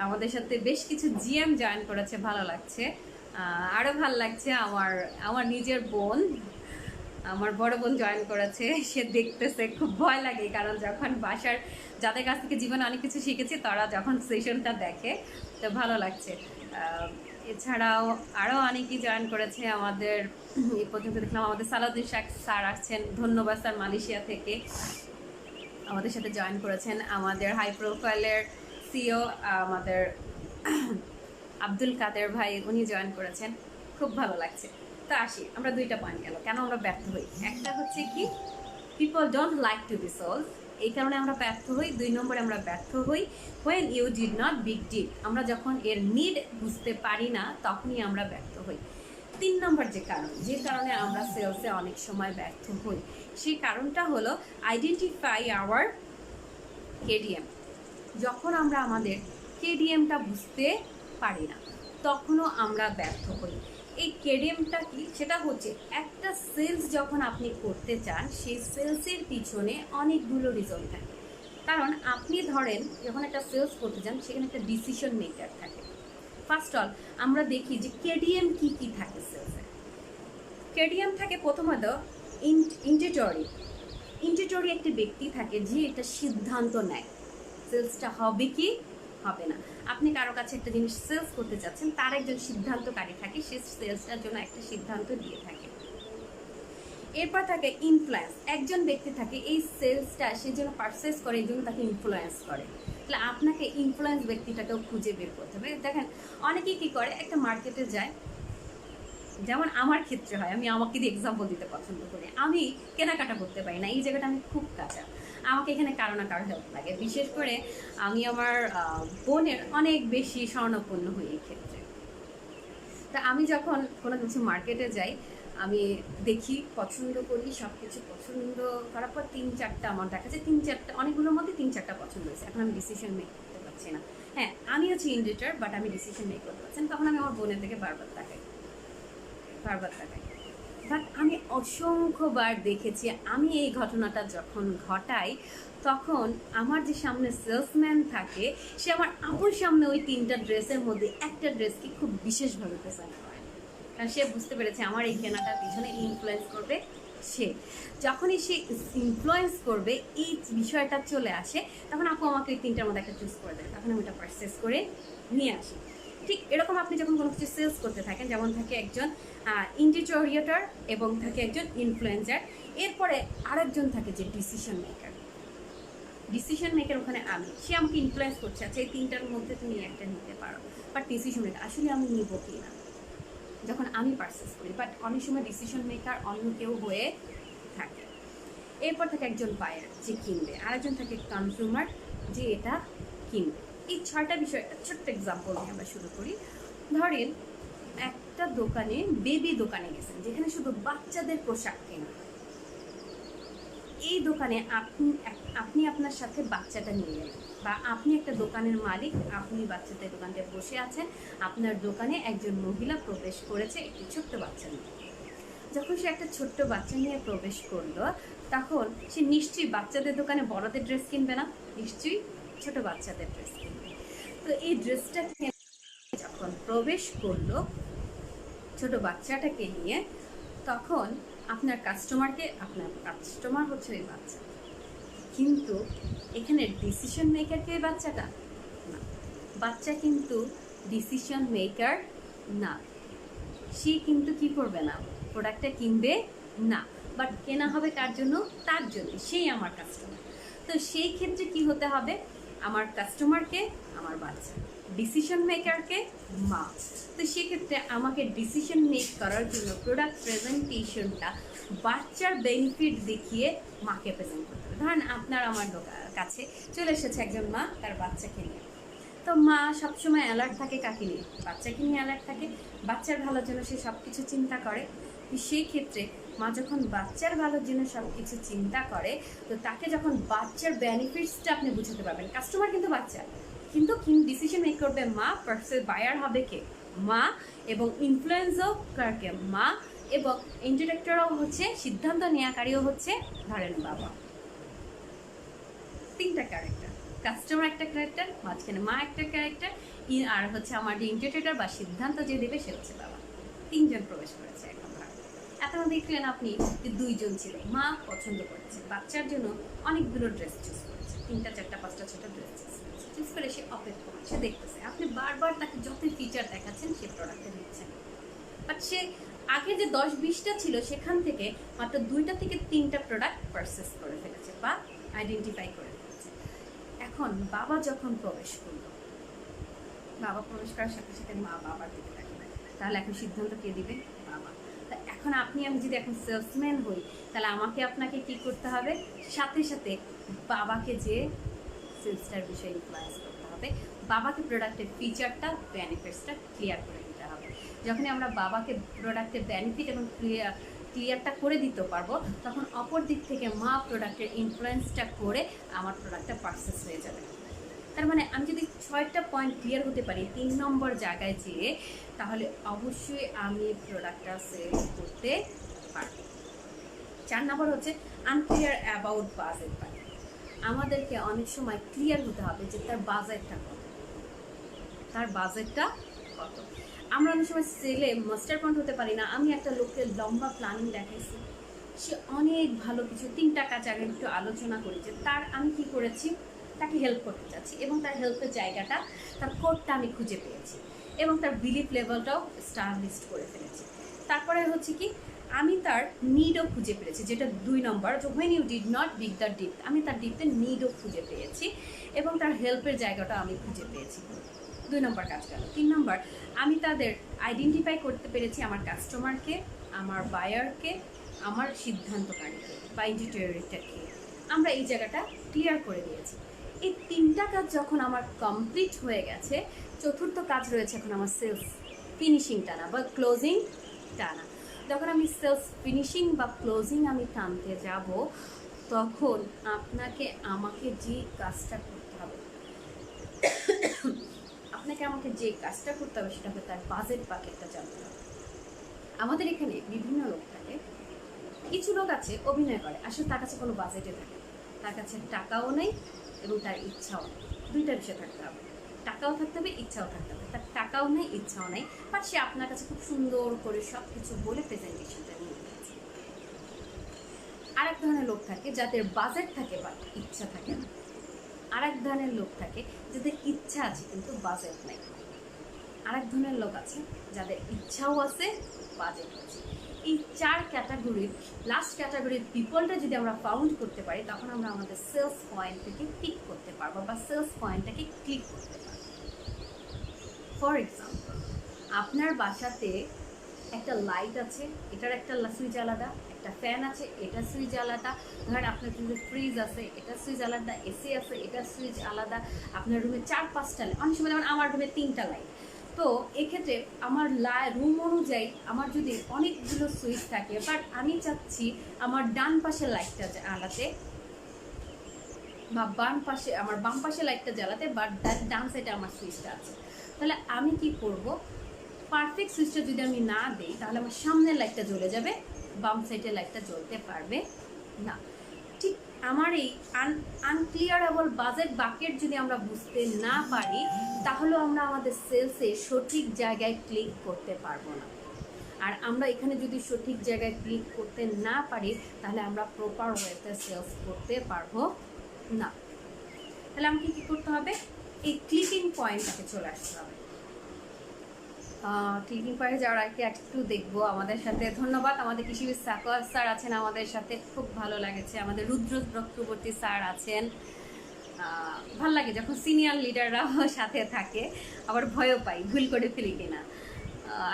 আমাদের সাথে বেশ কিছু জিএম জয়েন করেছে, ভালো লাগছে। আরও ভালো লাগছে আমার নিজের বোন আমার বড় বোন জয়েন করেছে, সে দেখতেছে, খুব ভয় লাগে কারণ যখন বাসার যাদের কাছ থেকে জীবনে অনেক কিছু শিখেছি তারা যখন সেশনটা দেখে তো ভালো লাগছে। এছাড়াও আরও অনেকেই জয়েন করেছে আমাদের। এই পর্যন্ত দেখলাম আমাদের সালাউদ্দিন শেখ স্যার আসছেন, ধন্যবাদ স্যার, মালয়েশিয়া থেকে আমাদের সাথে জয়েন করেছেন। আমাদের হাই প্রোফাইলের সিও আমাদের আব্দুল কাদের ভাই, উনি জয়েন করেছেন, খুব ভালো লাগছে। তো আসি, আমরা দুইটা পয়েন্ট গেল কেন আমরা ব্যর্থ হই। একটা হচ্ছে কি, people don't like to be solve, এই কারণে আমরা ব্যর্থ হই। 2 নম্বরে আমরা ব্যর্থ হই when you did not big did, আমরা যখন এর নিড বুঝতে পারি না তখনই আমরা ব্যর্থ হই। 3 নম্বর যে কারণে আমরা সেলসে অনেক সময় ব্যর্থ হই, সেই কারণটা হলো আইডেন্টিফাই আওয়ার কেডিএম। যখন আমরা আমাদের কেডিএমটা বুঝতে পারি না তখনও আমরা ব্যর্থ হই। এই কেডিএমটা কি, সেটা হচ্ছে একটা সেলস যখন আপনি করতে চান সেই সেলসের পিছনে অনেকগুলো রিজন থাকে। কারণ আপনি ধরেন যখন একটা সেলস করতে চান সেখানে একটা ডিসিশন মেকার থাকে। ফার্স্ট অল আমরা দেখি যে কেডিএম কি কি থাকে সেলসে। কেডিএম থাকে প্রথমত ইন্টিটরি একটি ব্যক্তি থাকে যে এটা সিদ্ধান্ত নেয় সেলসটা হবে কি হবে না। আপনি কারো কাছে একটা জিনিস সেলস করতে চাচ্ছেন, তার একজন সিদ্ধান্তকারী থাকে, সে সেলসটার জন্য একটা সিদ্ধান্ত দিয়ে থাকে। এরপর থাকে ইনফ্লুয়েন্স, একজন ব্যক্তি থাকে এই সেলসটা সে যেন পারচেস করে, এই জন্য তাকে ইনফ্লুয়েন্স করে। তাহলে আপনাকে ইনফ্লুয়েন্স ব্যক্তিটাকেও খুঁজে বের করতে হবে। দেখেন অনেকেই কী করে, একটা মার্কেটে যায়, যেমন আমার ক্ষেত্রে হয়, আমি আমাকে দিয়ে এক্সাম্পল দিতে পছন্দ করি। আমি কেনাকাটা করতে পারি না, এই জায়গাটা আমি খুব কাঁচা, আমাকে এখানে কারো না কারো হেল্প লাগে। বিশেষ করে আমি আমার বোনের অনেক বেশি স্বর্ণপূর্ণ হই এই ক্ষেত্রে। তা আমি যখন কোনো কিছু মার্কেটে যাই, আমি দেখি, পছন্দ করি, সব কিছু পছন্দ করার পর 3-4টা আমার দেখা যায়, 3-4টা অনেকগুলোর মধ্যে 3-4টা পছন্দ হয়েছে। এখন আমি ডিসিশন মেক করতে পারছি না। হ্যাঁ, আমি হচ্ছি ইন্ডিটার, বাট আমি ডিসিশন মেক করতে পারছি না। তখন আমি আমার বোনের দিকে বারবার তাকাই। বাট আমি অসংখ্যবার দেখেছি, আমি এই ঘটনাটা যখন ঘটাই তখন আমার যে সামনে সেলসম্যান থাকে সে আমার আপুর সামনে ওই 3টা ড্রেসের মধ্যে একটা ড্রেসকে খুব বিশেষভাবে প্রেজেন্ট করে, কারণ সে বুঝতে পেরেছে আমার এই কেনাটার পিছনে ইনফ্লুয়েন্স করবে সে। যখনই সে ইনফ্লুয়েন্স করবে এই বিষয়টা চলে আসে, তখন আপু আমাকে ওই 3টার মধ্যে একটা চুজ করে দেয়, তখন আমি ওটা পারচেস করে নিয়ে আসি। ঠিক এরকম আপনি যখন কোনো কিছু সেলস করতে থাকেন, যেমন থাকে একজন ইন্ডিটোরিয়েটর এবং থাকে একজন ইনফ্লুয়েন্সার, এরপরে আরেকজন থাকে যে ডিসিশন মেকার। ওখানে আমি, সে আমাকে ইনফ্লুয়েন্স করছে, আচ্ছা এই 3টার মধ্যে তুমি একটা নিতে পারো, বাট ডিসিশন মেকার আসলে আমি নিব কি না, যখন আমি পারচেস করি। বাট অনেক সময় ডিসিশন মেকার অন্য কেউ হয়ে থাকে। এরপর থাকে একজন বায়ার যে কিনবে, আরেকজন থাকে কনজিউমার যে এটা কিনবে। এই 6টা বিষয় একটা ছোট্ট এক্সাম্পল নিয়ে আমরা শুরু করি। ধরেন একটা দোকানে, বেবি দোকানে গেছেন যেখানে শুধু বাচ্চাদের পোশাক কেনা। এই দোকানে আপনি আপনার সাথে বাচ্চাটা নিয়ে গেলেন, বা আপনি একটা দোকানের মালিক, আপনি বাচ্চাদের দোকানটায় বসে আছেন, আপনার দোকানে একজন মহিলা প্রবেশ করেছে একটি ছোট্ট বাচ্চা নিয়ে। যখন সে একটা ছোট্ট বাচ্চা নিয়ে প্রবেশ করলো তখন সে নিশ্চয়ই বাচ্চাদের দোকানে বড়দের ড্রেস কিনবে না, নিশ্চয়ই ছোট বাচ্চাদের ড্রেস কিনবে। তো এই ড্রেসটা যখন প্রবেশ করলো ছোট বাচ্চাটাকে নিয়ে, তখন আপনার কাস্টমার হচ্ছে ওই বাচ্চা, কিন্তু এখানে ডিসিশন মেকার কে বাচ্চাটা না, বাচ্চা কিন্তু ডিসিশন মেকার না, সে কিন্তু কি করবে না, প্রোডাক্টটা কিনবে না, বাট কেনা হবে কার জন্য, তার জন্য, সেই আমার কাস্টমার। তো সেই ক্ষেত্রে কি হতে হবে, আমার কাস্টমারকে আমার বাচ্চা, ডিসিশন মেকারকে মা। তো সেক্ষেত্রে আমাকে ডিসিশন মেক করার জন্য প্রোডাক্ট প্রেজেন্টেশনটা বাচ্চার বেনিফিট দেখিয়ে মাকে প্রেজেন্ট করতে হবে। ধরেন আপনার আমার কাছে চলে এসেছে একজন মা তার বাচ্চাকে নিয়ে, তো মা সবসময় অ্যালার্ট থাকে কাকে নিয়ে, বাচ্চাকে নিয়ে অ্যালার্ট থাকে, বাচ্চার ভালোর জন্য সে সব কিছু চিন্তা করে। সেই ক্ষেত্রে মা যখন বাচ্চার ভালোর জন্য সব কিছু চিন্তা করে, তো তাকে যখন বাচ্চার বেনিফিটসটা আপনি বুঝতে পারবেন। কাস্টমার কিন্তু বাচ্চা, কিন্তু ডিসিশন মেক করবে মা, পার্সেল বায়ার হবে কে, মা, এবং ইনফ্লুয়েন্সও কারকে, মা, এবং ইন্টারেক্টরও হচ্ছে, সিদ্ধান্ত নেওয়াকারীও হচ্ছে ধরেন বাবা। 3টা ক্যারেক্টার, কাস্টমার একটা ক্যারেক্টার, মাঝখানে মা একটা ক্যারেক্টার, আর হচ্ছে আমার যে ইন্টারপ্রেটার বা সিদ্ধান্ত যে দেবে সে হচ্ছে বাবা। 3জন প্রবেশ করেছে এখন। এখন দেখলেন আপনি যে 2 জন ছিল, মা পছন্দ করেছে, বাচ্চার জন্য অনেকগুলো ড্রেস চুজ করেছে, 3টা 4টা 5টা 6টা ড্রেস চুজ করে সে অপেক্ষা করছে, সে দেখতেছে আপনি বারবার তাকে যতই ফিচার দেখাচ্ছেন সে প্রোডাক্টটা নিচ্ছেন, বাট সে আগে যে 10-20টা ছিল সেখান থেকে মাত্র 2টা থেকে 3টা প্রোডাক্ট পারচেস করে ফেলেছে বা আইডেন্টিফাই করে ফেলেছে। এখন বাবা যখন প্রবেশ করলো, বাবা প্রবেশ করার সাথে সাথে মা বাবার দিকে তাকাবে, তাহলে এখন সিদ্ধান্ত কে দিবে? বাবা। তা এখন আপনি আমি যদি এখন সেলসম্যান হই, তাহলে আমাকে আপনাকে কি করতে হবে? সাথে সাথে বাবাকে যে সেলসটার বিষয়ে ইনফ্লুয়েন্স করতে হবে, বাবাকে প্রোডাক্টের ফিচারটা বেনিফিটসটা ক্লিয়ার করে দিতে হবে। যখনই আমরা বাবাকে প্রোডাক্টের বেনিফিট এবং ক্লিয়ারটা করে দিতে পারবো, তখন অপর দিক থেকে মা প্রোডাক্টের ইনফ্লুয়েন্সটা করে আমার প্রোডাক্টটা পারচেস হয়ে যাবে। তার মানে আমি যদি 6টা পয়েন্ট ক্লিয়ার হতে পারি 3 নম্বর জায়গায় যেয়ে, তাহলে অবশ্যই আমি প্রোডাক্টটা সেল করতে পারবো। 4 নম্বর হচ্ছে আনক্লিয়ার অ্যাবাউট বাজেট। আমাদেরকে অনেক সময় ক্লিয়ার হতে হবে যে তার বাজেটটা কত, তার বাজেটটা কত। আমরা অনেক সময় সেলে মাস্টার পয়েন্ট হতে পারি না। আমি একটা লোকের লম্বা প্ল্যানিং দেখাইছি, সে অনেক ভালো কিছু 3টা কাজ আগে একটু আলোচনা করি যে তার আমি কি করেছি, তাকে হেল্প করতে চাচ্ছি এবং তার হেল্পের জায়গাটা, তার কোডটা আমি খুঁজে পেয়েছি এবং তার বিলিফ লেভেলটাও স্টাবলিশড করে ফেলেছি। তারপরে হচ্ছে কি, আমি তার নিডও খুঁজে পেয়েছি, যেটা 2 নম্বর, যে when you did not dig the deep, আমি তার ডিপতে নিডও খুঁজে পেয়েছি এবং তার হেল্পের জায়গাটা আমি খুঁজে পেয়েছি। 2 নম্বর কাজ গেল। 3 নম্বর, আমি তাদের আইডেন্টিফাই করতে পেরেছি, আমার কাস্টমারকে, আমার বায়ারকে, আমার সিদ্ধান্তকারীকে বা এডিটরিটাকে আমরা এই জায়গাটা ক্লিয়ার করে দিয়েছি। এই 3টা কাজ যখন আমার কমপ্লিট হয়ে গেছে, চতুর্থ কাজ রয়েছে এখন আমার সেলস ফিনিশিং টানা বা ক্লোজিং টানা। যখন আমি সেলস ফিনিশিং বা ক্লোজিং আমি টানতে যাব, তখন আপনাকে আমাকে যে কাজটা করতে হবে, আপনাকে আমাকে যে কাজটা করতে হবে সেটা হবে তার বাজেট বাকেটটা জানতে হবে। আমাদের এখানে বিভিন্ন লোক থাকে, কিছু লোক আছে অভিনয় করে, আসলে তার কাছে কোনো বাজেটে থাকে, তার কাছে টাকাও নেই এবং তার ইচ্ছাও নেই। 2টা বিষয় থাকতে হবে, টাকাও থাকতে হবে, ইচ্ছাও থাকতে হবে। তার টাকাও নেই, ইচ্ছাও নেই, বাট সে আপনার কাছে খুব সুন্দর করে সব কিছু বলে প্রেজেন্টেশনটা নিয়ে নিয়েছে। আরেক ধরনের লোক থাকে যাদের বাজেট থাকে বাট ইচ্ছা থাকে না। আরেক ধরনের লোক থাকে যাদের ইচ্ছা আছে কিন্তু বাজেট নেই। আরেক ধরনের লোক আছে যাদের ইচ্ছাও আছে, বাজেট আছে। এই 4 ক্যাটাগরির লাস্ট ক্যাটাগরির পিপলটা যদি আমরা ফাউন্ড করতে পারি, তখন আমরা আমাদের সেলস পয়েন্টটাকে পিক করতে পারবো বা সেলস পয়েন্টটাকে ক্লিক করতে পারবো। ফর এক্সাম্পল, আপনার বাসাতে একটা লাইট আছে, এটার একটা সুইচ আলাদা, একটা ফ্যান আছে, এটা সুইচ আলাদা, ধরেন আপনার কিন্তু ফ্রিজ আছে, এটা সুইচ আলাদা, এসি আছে, এটা সুইচ আলাদা, আপনার রুমে 4-5টা লাইট, অনেক সময় যেমন আমার রুমে 3টা লাইট। তো এক্ষেত্রে আমার রুম অনুযায়ী আমার যদি অনেকগুলো সুইচ থাকে, বাট আমি চাচ্ছি আমার ডান পাশের লাইটটা জ্বালাতে বা বাম পাশে লাইটটা জ্বালাতে, বাট ডান সাইডে আমার সুইচটা আছে, তাহলে আমি কি করব? পারফেক্ট সুইচটা যদি আমি না দিই, তাহলে আমার সামনের লাইটটা জ্বলে যাবে, বাম সাইডের লাইটটা জ্বলতে পারবে না। ঠিক আমার এই আনক্লিয়ারেবল বাজেট বাকেট যদি আমরা বুঝতে না পারি, তাহলে আমরা আমাদের সেলসে সঠিক জায়গায় ক্লিক করতে পারবো না। আর আমরা এখানে যদি সঠিক জায়গায় ক্লিক করতে না পারি, তাহলে আমরা প্রপার ওয়েতে সেলস করতে পারবো না। তাহলে আমাকে কী করতে হবে? এই ক্লিকিং পয়েন্টটাকে চলে আসতে হবে। ক্লিকিং পয়েন্টে যাওয়ার আগে একটু দেখবো আমাদের সাথে, ধন্যবাদ, আমাদের কৃষিবিদ সাকোয়ার স্যার আছেন আমাদের সাথে, খুব ভালো লাগেছে। আমাদের রুদ্র চক্রবর্তী স্যার আছেন। ভাল লাগে যখন সিনিয়র লিডাররাও সাথে থাকে, আবার ভয়ও পাই ভুল করে ফেলি কিনা।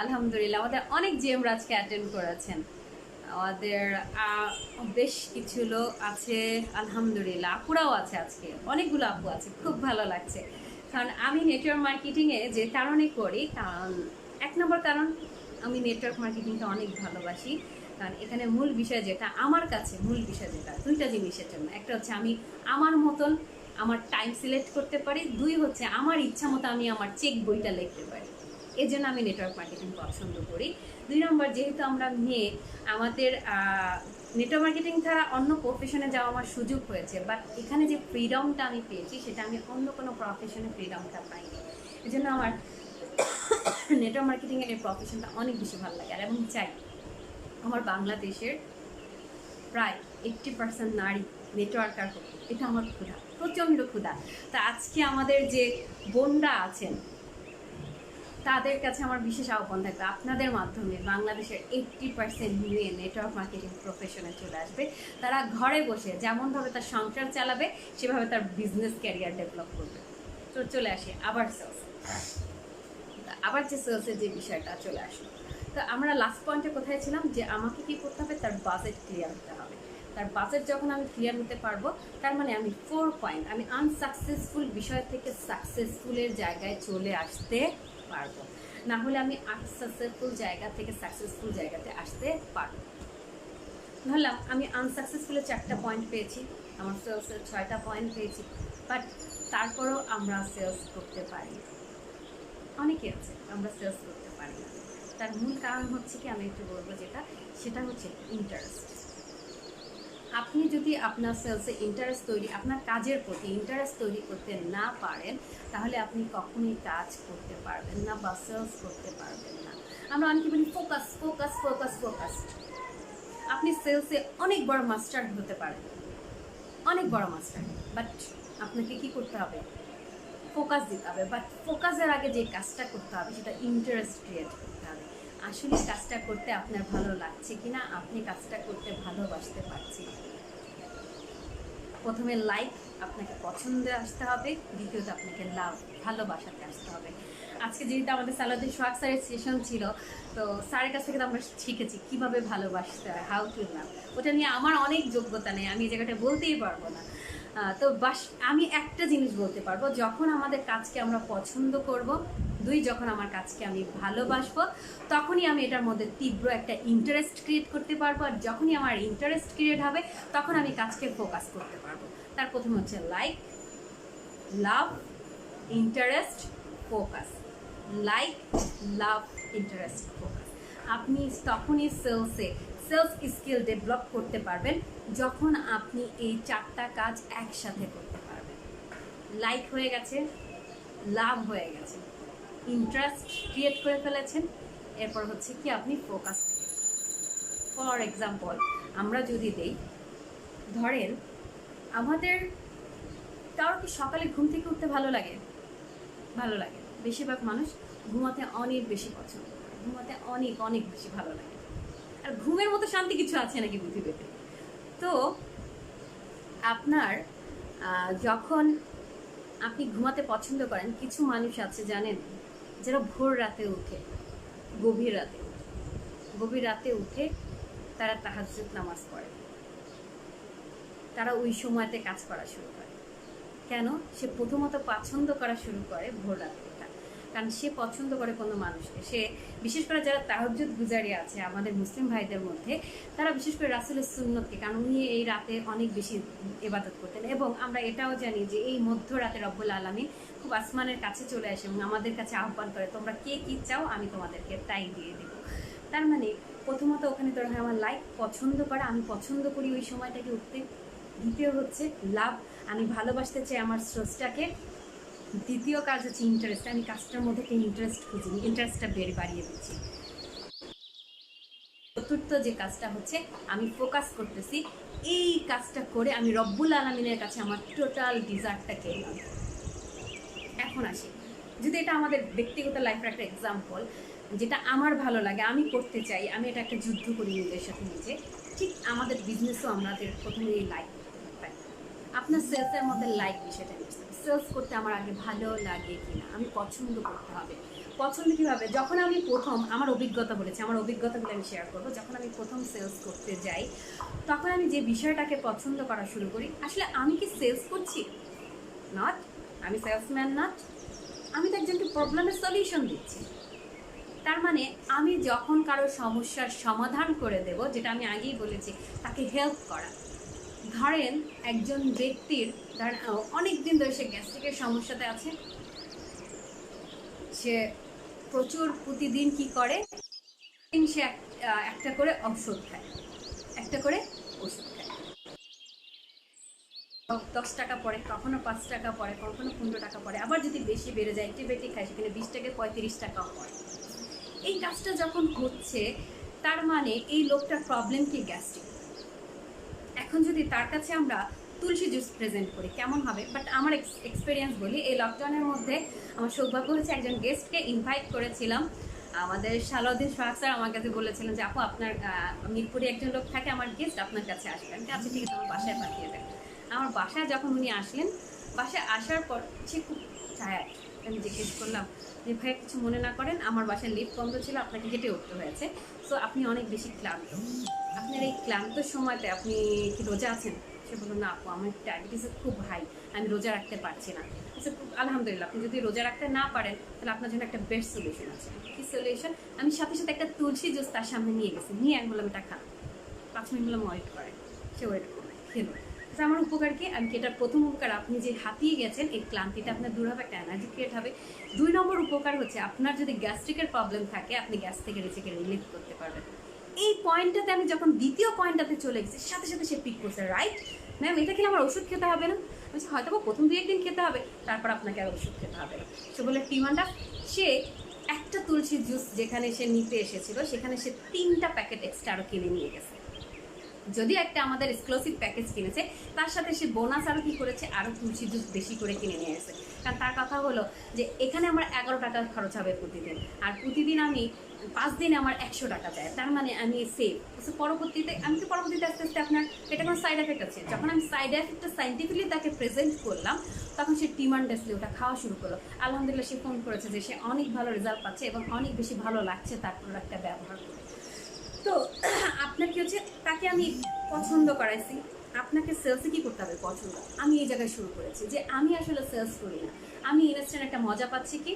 আলহামদুলিল্লাহ আমাদের অনেক জিএম আজকে অ্যাটেন্ড করেছেন, আমাদের বেশ কিছু লোক আছে, আলহামদুলিল্লাহ আপুরাও আছে, আজকে অনেকগুলো আপু আছে, খুব ভালো লাগছে। কারণ আমি নেটওয়ার্ক মার্কেটিংয়ে যে কারণে করি, কারণ 1 নম্বর কারণ আমি নেটওয়ার্ক মার্কেটিংটা অনেক ভালোবাসি। কারণ এখানে মূল বিষয় যেটা আমার কাছে, মূল বিষয় যেটা 2টা জিনিসের জন্য, একটা হচ্ছে আমি আমার মতন আমার টাইম সিলেক্ট করতে পারি, 2 হচ্ছে আমার ইচ্ছা মতো আমি আমার চেক বইটা লিখতে পারি। এই জন্য আমি নেটওয়ার্ক মার্কেটিং পছন্দ করি। 2 নম্বর, যেহেতু আমরা মেয়ে, আমাদের নেটওয়ার্ক মার্কেটিং ছাড়া অন্য প্রফেশনে যাওয়া আমার সুযোগ হয়েছে, বাট এখানে যে ফ্রিডমটা আমি পেয়েছি সেটা আমি অন্য কোনো প্রফেশনে ফ্রিডমটা পাইনি। এই জন্য আমার নেটওয়ার্ক মার্কেটিংয়ের এই প্রফেশনটা অনেক বেশি ভালো লাগে আর এবং চাই। আমার বাংলাদেশের প্রায় 80% নারী নেটওয়ার্কার হবে, এটা আমার ক্ষুধা, প্রচণ্ড ক্ষুধা। তা আজকে আমাদের যে বোনরা আছেন তাদের কাছে আমার বিশেষ আহ্বান থাকবে, আপনাদের মাধ্যমে বাংলাদেশের 80% নিয়ে নেটওয়ার্ক মার্কেটিং প্রফেশনে চলে আসবে। তারা ঘরে বসে যেমনভাবে তার সংসার চালাবে সেভাবে তার বিজনেস ক্যারিয়ার ডেভেলপ করবে। তো চলে আসে আবার সেলস, আবার যে সেলসের যে বিষয়টা চলে আসলো। তো আমরা লাস্ট পয়েন্টে কোথায় ছিলাম, যে আমাকে কি করতে হবে, তার বাজেট ক্লিয়ার হতে হবে। তার বাজেট যখন আমি ক্লিয়ার হতে পারবো, তার মানে আমি 4 পয়েন্ট, আমি আনসাকসেসফুল বিষয় থেকে সাকসেসফুলের জায়গায় চলে আসতে পারবো। না হলে আমি আনসাকসেসফুল জায়গা থেকে সাকসেসফুল জায়গাতে আসতে পারবো। ধরলাম আমি আনসাকসেসফুলের 4টা পয়েন্ট পেয়েছি, আমার সেলসের 6টা পয়েন্ট পেয়েছি, বাট তারপরেও আমরা সেলস করতে পারি। অনেকে আছে আমরা সেলস করতে পারি না। তার মূল কারণ হচ্ছে কি, আমি একটু বলবো সেটা হচ্ছে ইন্টারেস্ট। আপনি যদি আপনার সেলসে ইন্টারেস্ট তৈরি, আপনার কাজের প্রতি ইন্টারেস্ট তৈরি করতে না পারেন, তাহলে আপনি কখনোই কাজ করতে পারবেন না বা সেলস করতে পারবেন না। আমরা অনেকে বলি ফোকাস ফোকাস ফোকাস ফোকাস। আপনি সেলসে অনেক বড় মাস্টার হতে পারেন, অনেক বড় মাস্টার, বাট আপনাকে কি করতে হবে, ফোকাস দিতে হবে। বাট ফোকাসের আগে যে কাজটা করতে হবে সেটা ইন্টারেস্ট ক্রিয়েট করতে হবে। আসলে কাজটা করতে আপনার ভালো লাগছে কিনা, আপনি কাজটা করতে ভালোবাসতে পারছি। প্রথমে লাইক, আপনাকে পছন্দে আসতে হবে। দ্বিতীয়ত আপনাকে লাভ, ভালোবাসাতে আসতে হবে। আজকে যেহেতু আমাদের সালাউদ্দিন সোহাগ স্যারের সেশন ছিল, তো স্যারের কাছ থেকে তো আমরা শিখেছি কীভাবে ভালোবাসতে হয়, হাউ টু লাভ। ওটা নিয়ে আমার অনেক যোগ্যতা নেই, আমি এই জায়গাটা বলতেই পারবো না। তো বাস আমি একটা জিনিস বলতে পারবো, যখন আমাদের কাজকে আমরা পছন্দ করব, যখন আমার কাজকে আমি ভালোবাসবো, তখনই আমি এটার মধ্যে তীব্র একটা ইন্টারেস্ট ক্রিয়েট করতে পারবো। আর যখনই আমার ইন্টারেস্ট ক্রিয়েট হবে, তখন আমি কাজকে ফোকাস করতে পারবো। তার প্রথম হচ্ছে লাইক, লাভ, ইন্টারেস্ট, ফোকাস। লাইক, লাভ, ইন্টারেস্ট, ফোকাস। আপনি তখনই সেলস স্কিল ডেভেলপ করতে পারবেন যখন আপনি এই 4টা কাজ একসাথে করতে পারবেন। লাইক হয়ে গেছে, লাভ হয়ে গেছে, ইন্টারেস্ট ক্রিয়েট করে ফেলেছেন, এরপর হচ্ছে কি আপনি ফোকাস। ফর এক্সাম্পল আমরা যদি দেই, ধরেন আমাদের কারো কি সকালে ঘুম থেকে উঠতে ভালো লাগে? ভালো লাগে। বেশিরভাগ মানুষ ঘুমাতে অনেক বেশি পছন্দ করে, ঘুমাতে অনেক অনেক বেশি ভালো লাগে। আর ঘুমের মতো শান্তি কিছু আছে নাকি পৃথিবীতে? তো আপনার যখন আপনি ঘুমাতে পছন্দ করেন, কিছু মানুষ আছে জানেন, যারা ভোর রাতে উঠে, গভীর রাতে উঠে তারা তাহাজ্জুদ নামাজ পড়ে, তারা ওই সময়তে কাজ করা শুরু করে। কেন? সে প্রথমত পছন্দ করা শুরু করে ভোর রাতে ওঠা, কারণ সে পছন্দ করে কোনো মানুষকে। সে বিশেষ করে যারা তাহাজ্জুদ গুজারি আছে আমাদের মুসলিম ভাইদের মধ্যে, তারা বিশেষ করে রাসূলের সুন্নতকে, কারণ উনি এই রাতে অনেক বেশি ইবাদত করতেন। এবং আমরা এটাও জানি যে এই মধ্যরাতে রব্বুল আলামিন খুব আসমানের কাছে চলে আসে এবং আমাদের কাছে আহ্বান করে, তোমরা কে কী চাও আমি তোমাদেরকে তাই দিয়ে দেবো। তার মানে প্রথমত ওখানে তোর আমার লাইক, পছন্দ করা, আমি পছন্দ করি ওই সময়টাকে উঠতে। দ্বিতীয় হচ্ছে লাভ, আমি ভালোবাসতে চাই আমার স্রষ্টাকে। দ্বিতীয় কাজ হচ্ছে ইন্টারেস্ট, আমি কাজটার মধ্যে একটা ইন্টারেস্ট খুঁজি, ইন্টারেস্টটা বাড়িয়ে দিচ্ছি। চতুর্থ যে কাজটা হচ্ছে আমি ফোকাস করতেছি, এই কাজটা করে আমি রব্বুল আলামিনের কাছে আমার টোটাল ডিজার্টটাকে নিলাম। এখন আসি, যদি এটা আমাদের ব্যক্তিগত লাইফের একটা এক্সাম্পল, যেটা আমার ভালো লাগে, আমি করতে চাই, আমি এটা একটা যুদ্ধ করি নিজের সাথে নিজে, ঠিক আমাদের বিজনেসও আমাদের প্রথমে এই লাইক করতে পারি। আপনার সেলসের মধ্যে লাইক বিষয়টা নিচ্ছে, সেলস করতে আমার আগে ভালো লাগে কিনা, আমি পছন্দ করতে হবে। পছন্দ কীভাবে? যখন আমি প্রথম, আমার অভিজ্ঞতা বলেছি, আমার অভিজ্ঞতাগুলো আমি শেয়ার করবো। যখন আমি প্রথম সেলস করতে যাই, তখন আমি যে বিষয়টাকে পছন্দ করা শুরু করি, আসলে আমি কি সেলস করছি? নট, আমি সেলসম্যান নট, আমি তো একজনকে প্রবলেমের সলিউশন দিচ্ছি। তার মানে আমি যখন কারো সমস্যার সমাধান করে দেব, যেটা আমি আগেই বলেছি, তাকে হেল্প করা। ধরেন একজন ব্যক্তির অনেক দিন ধরে সে গ্যাস্ট্রিকের সমস্যাতে আছে, সে প্রতিদিন কি করে, সে একটা করে ওষুধ খায়, 10 টাকা পড়ে, কখনো 5 টাকা পড়ে, কখনো 15 টাকা পড়ে। আবার যদি বেশি বেড়ে যায়, অ্যান্টিবায়োটিক খায়, সেখানে 20 থেকে 35 টাকাও পড়ে। এই কাজটা যখন হচ্ছে, তার মানে এই লোকটার প্রবলেম কি গ্যাস্ট্রিক। এখন যদি তার কাছে আমরা তুলসী জুস প্রেজেন্ট করি কেমন হবে? বাট আমার এক্সপিরিয়েন্স বলি, এই লকডাউনের মধ্যে আমার সৌভাগ্য হয়েছে একজন গেস্টকে ইনভাইট করেছিলাম। আমাদের সালাউদ্দিন সোহাগ স্যার আমার কাছে বলেছিলেন যে আপু আপনার মিরপুরে একজন লোক থাকে আমার গেস্ট, আপনার কাছে আসবেন। আচ্ছা ঠিক আছে, আমার বাসায় পাঠিয়ে দেন। আমার বাসায় যখন উনি আসলেন, বাসায় আসার পর সে খুব টায়ার্ড। আমি জিজ্ঞেস করলাম যে ভাই কিছু মনে না করেন, আমার বাসায় লিফট বন্ধ ছিল, আপনাকে হেঁটে উঠতে হয়েছে, সো আপনি অনেক বেশি ক্লান্ত, আপনার এই ক্লান্ত সময়তে আপনি কি রোজা আছেন? সে বললো না আপু আমার ডায়াবেটিস খুব হাই, আমি রোজা রাখতে পারছি না। আচ্ছা আলহামদুলিল্লাহ, আপনি যদি রোজা রাখতে না পারেন তাহলে আপনার জন্য একটা বেস্ট সলিউশন আছে। কি সলিউশন? আমি সাথে সাথে একটা তুলসী জুস তার সামনে নিয়ে গেছি, নিয়ে আমি বললাম এটা খান। 5 মিনিট বললাম ওয়েট করেন, সে ওয়েট করে খেলো। আচ্ছা আমার উপকার কি? আমি কি এটার প্রথম উপকার, আপনি যে হাঁপিয়ে গেছেন এই ক্লান্তিটা আপনার দূর হবে, একটা এনার্জি ক্রিয়েট হবে। 2 নম্বর উপকার হচ্ছে আপনার যদি গ্যাস্ট্রিকের প্রবলেম থাকে আপনি গ্যাস থেকে নিজেকে রিলিফ করতে পারবেন। এই পয়েন্টটাতে আমি যখন দ্বিতীয় পয়েন্টটাতে চলে গেছি, সাথে সাথে সে পিক করছে, রাইট ম্যাম এটা খেলে আমার ওষুধ খেতে হবে না? বলছি হয়তো বা প্রথম 2-1 দিন খেতে হবে, তারপর আপনাকে আর ওষুধ খেতে হবে না। সে বলে টিমান্ডা, সে একটা তুলসী জুস যেখানে সে নিতে এসেছিল সেখানে সে 3টা প্যাকেট এক্সট্রা আরও কিনে নিয়ে গেছে। যদি একটা আমাদের এক্সক্লুসিভ প্যাকেজ কিনেছে, তার সাথে সে বোনাস আরও কী করেছে, আরও তুলসী জুস বেশি করে কিনে নিয়ে এসেছে। কারণ তার কথা হলো যে এখানে আমার 11 টাকা খরচ হবে প্রতিদিন, আর প্রতিদিন আমি 5 দিনে আমার 100 টাকা যায়, তার মানে আমি সেভ। পরবর্তীতে আস্তে আস্তে আপনার এটা কোনো সাইড এফেক্ট আছে, যখন আমি সাইড এফেক্টটা সাইন্টিফিকলি তাকে প্রেজেন্ট করলাম তখন সে টিমান্ডাসলি ওটা খাওয়া শুরু করলো। আলহামদুলিল্লাহ সে ফোন করেছে যে সে অনেক ভালো রেজাল্ট পাচ্ছে এবং অনেক বেশি ভালো লাগছে তার প্রোডাক্টটা ব্যবহার করে। তো আপনার কি হচ্ছে, তাকে আমি পছন্দ করাইছি। আপনাকে সেলসে কি করতে হবে? পছন্দ। আমি এই জায়গায় শুরু করেছি যে আমি আসলে সেলস করি না, আমি ইনস্ট্যান্ট একটা মজা পাচ্ছি কি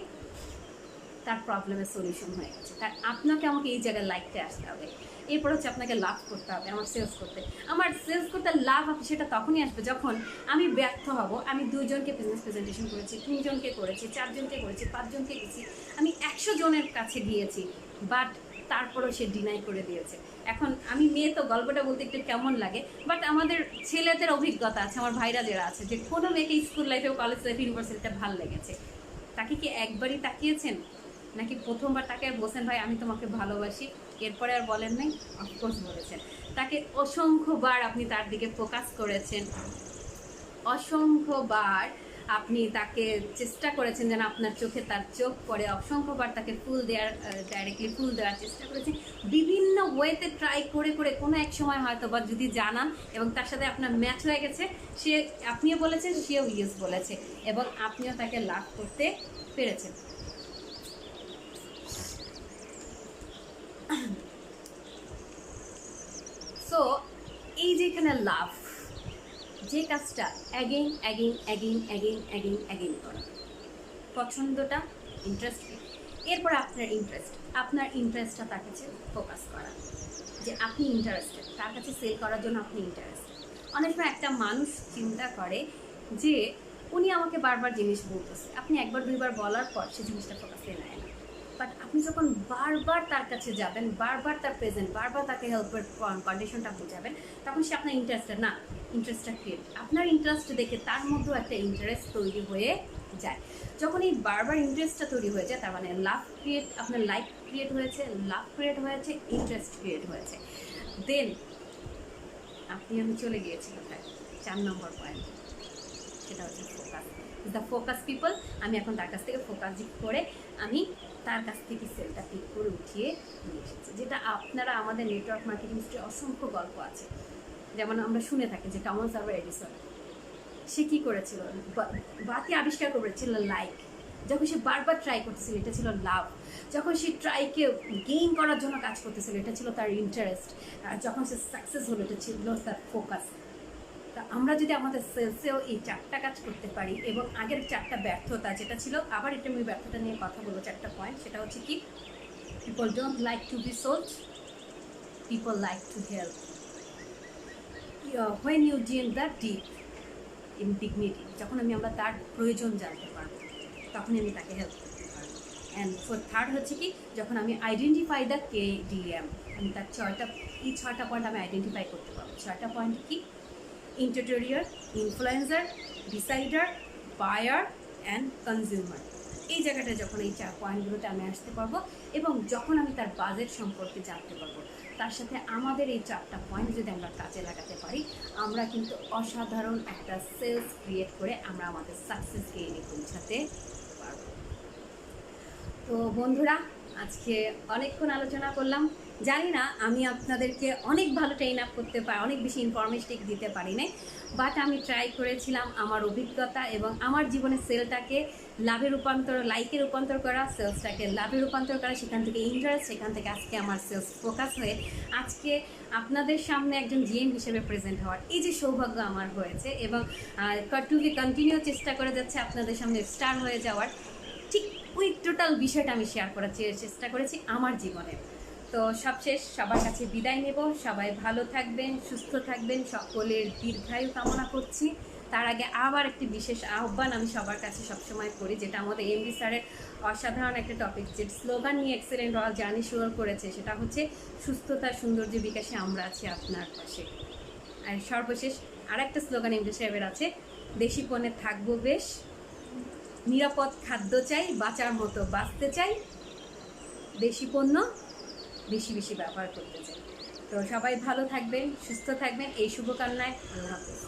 তার প্রবলেমের সলিউশন হয়ে গেছে। তার আপনাকে আমাকে এই জায়গায় লাইকতে আসতে হবে, এরপর হচ্ছে আপনাকে লাভ করতে হবে। আমার সেলস করতে লাভ সেটা তখনই আসবে যখন আমি ব্যর্থ হব। আমি 2 জনকে বিজনেস প্রেজেন্টেশন করেছি, 3 জনকে করেছি, 4 জনকে করেছি, 5 জনকে গেছি, আমি 100 জনের কাছে গিয়েছি, বাট তারপরেও সে ডিনাই করে দিয়েছে। এখন আমি মেয়ে তো গল্পটা বলতে একটু কেমন লাগে, বাট আমাদের ছেলেদের অভিজ্ঞতা আছে, আমার ভাইরা যারা আছে, যে কোনো মেয়েকে স্কুল লাইফে, কলেজ লাইফে, ইউনিভার্সিটিতে ভালো লেগেছে, তাকে কি একবারই তাকিয়েছেন নাকি প্রথমবার তাকে বলছেন ভাই আমি তোমাকে ভালোবাসি, এরপরে আর বলেন নাই? অফকোর্স বলেছেন। তাকে অসংখ্যবার আপনি তার দিকে ফোকাস করেছেন, অসংখ্যবার আপনি তাকে চেষ্টা করেছেন যেন আপনার চোখে তার চোখ পড়ে, অসংখ্যবার তাকে ডাইরেক্টলি ফুল দেওয়ার চেষ্টা করেছেন, বিভিন্ন ওয়েতে ট্রাই করে করে কোনো এক সময় হয়তো বা যদি জানান এবং তার সাথে আপনার ম্যাচ হয়ে গেছে, সে আপনিও বলেছেন সেও ইয়েস বলেছে এবং আপনিও তাকে লাভ করতে পেরেছেন। সো এই যেখানে লাভ, যে কাজটা অ্যাগেইন করা, পছন্দটা, ইন্টারেস্ট, এরপর আপনার ইন্টারেস্টটা তার কাছে ফোকাস করা, যে আপনি ইন্টারেস্টেড, তার কাছে সেল করার জন্য আপনি ইন্টারেস্টেড। অনেক সময় একটা মানুষ চিন্তা করে যে উনি আমাকে বারবার জিনিস বলতেছে, আপনি 1-2 বার বলার পর সে জিনিসটা ফোকাসে নেয় না, বাট আপনি যখন বারবার তার কাছে যাবেন, বারবার তার প্রেজেন্ট, বারবার তাকে হেল্পের কন্ডিশনটা বোঝাবেন, তখন সে আপনার ইন্টারেস্টটা ক্রিয়েট, আপনার ইন্টারেস্ট দেখে তার মধ্যেও একটা ইন্টারেস্ট তৈরি হয়ে যায়। যখন এই বারবার ইন্টারেস্টটা তৈরি হয়ে যায়, তার মানে আপনার লাইক ক্রিয়েট হয়েছে, লাভ ক্রিয়েট হয়েছে, ইন্টারেস্ট ক্রিয়েট হয়েছে। দেন আমি চলে গিয়েছিলাম 4 নম্বর পয়েন্ট, সেটা হচ্ছে ফোকাস। The focus people. আমি এখন তার কাছ থেকে ফোকাস করে আমি তার কাছ থেকে সেলটা পিক করে উঠিয়ে নিয়ে এসেছি, যেটা আপনারা আমাদের নেটওয়ার্ক মার্কেটিং হিস্ট্রি অসংখ্য গল্প আছে। যেমন আমরা শুনে থাকি যে টমাস আলভা এডিসন, সে কী করেছিল, বাতি আবিষ্কার করেছিল লাইক, যখন সে বারবার ট্রাই করতেছিল এটা ছিল লাভ, যখন সে ট্রাইকে গেইন করার জন্য কাজ করতেছিল এটা ছিল তার ইন্টারেস্ট, আর যখন সে সাকসেস হলো এটা ছিল তার ফোকাস। তা আমরা যদি আমাদের সেলসেও এই 4টা কাজ করতে পারি এবং আগের 4টা ব্যর্থতা যেটা ছিল, আবার এটা আমি ব্যর্থতা নিয়ে কথা বলবো, 4টা পয়েন্ট, সেটা হচ্ছে কি, people don't like to B sold, people like to help, when you deal that deep in dignity, যখন আমরা তার প্রয়োজন জানতে পারবো তখনই আমি তাকে হেল্প করতে পারবো। অ্যান্ড থার্ড হচ্ছে কি, যখন আমি আইডেন্টিফাই দ্য KDM, আমি তার 6টা পয়েন্ট আমি আইডেন্টিফাই করতে পারবো। 6টা পয়েন্ট কি, initiator, influencer, decider, buyer and consumer. এই জায়গাটা যখন এই 4 পয়েন্টগুলোতে আমি আসতে পারবো এবং যখন আমি তার বাজেট সম্পর্কে জানতে পারবো, তার সাথে আমাদের এই 4টা পয়েন্ট যদি আমরা কাজে লাগাতে পারি, আমরা কিন্তু অসাধারণ একটা সেলস ক্রিয়েট করে আমরা আমাদের সাকসেস গেইনে পৌঁছাতে পারবো। তো বন্ধুরা, আজকে অনেকক্ষণ আলোচনা করলাম। জানি না আমি আপনাদেরকে অনেক ভালো ট্রেন আপ করতে পারি, অনেক বেশি ইনফরমেটিভ দিতে পারি নাই, বাট আমি ট্রাই করেছিলাম আমার অভিজ্ঞতা এবং আমার জীবনে সেলটাকে লাভে রূপান্তর, লাইকে রূপান্তর করা, সেলসটাকে লাভে রূপান্তর করা, সেখান থেকে ইন্টারেস্ট, সেখান থেকে আজকে আমার সেলস ফোকাস হয়ে আজকে আপনাদের সামনে একজন জিএম হিসেবে প্রেজেন্ট হওয়ার এই যে সৌভাগ্য আমার হয়েছে, এবং টু বি কন্টিনিউ চেষ্টা করে যাচ্ছে আপনাদের সামনে স্টার হয়ে যাওয়ার, ঠিক ওই টোটাল বিষয়টা আমি শেয়ার করার চেষ্টা করেছি আমার জীবনে। তো সবশেষ সবার কাছে বিদায় নেব। সবাই ভালো থাকবেন, সুস্থ থাকবেন, সকলের দীর্ঘায়ু কামনা করছি। তার আগে আবার একটি বিশেষ আহ্বান আমি সবার কাছে সবসময় করি, যেটা আমাদের এমডি স্যারের অসাধারণ একটা টপিক, যে স্লোগান নিয়ে এক্সেলেন্ট রয়্যাল জার্নি শুরু করেছে, সেটা হচ্ছে সুস্থতা সৌন্দর্য বিকাশে আমরা আছি আপনার পাশে। আর সর্বশেষ আর একটা স্লোগান এমডি সাহেবের আছে, দেশি পণ্যে থাকবো বেশ, নিরাপদ খাদ্য চাই, বাঁচার মতো বাঁচতে চাই, দেশি পণ্য বেশি বেশি ব্যবহার করতে চাই। তো সবাই ভালো থাকবেন, সুস্থ থাকবেন, এই শুভকামনায় আল্লাহ হাফেজ।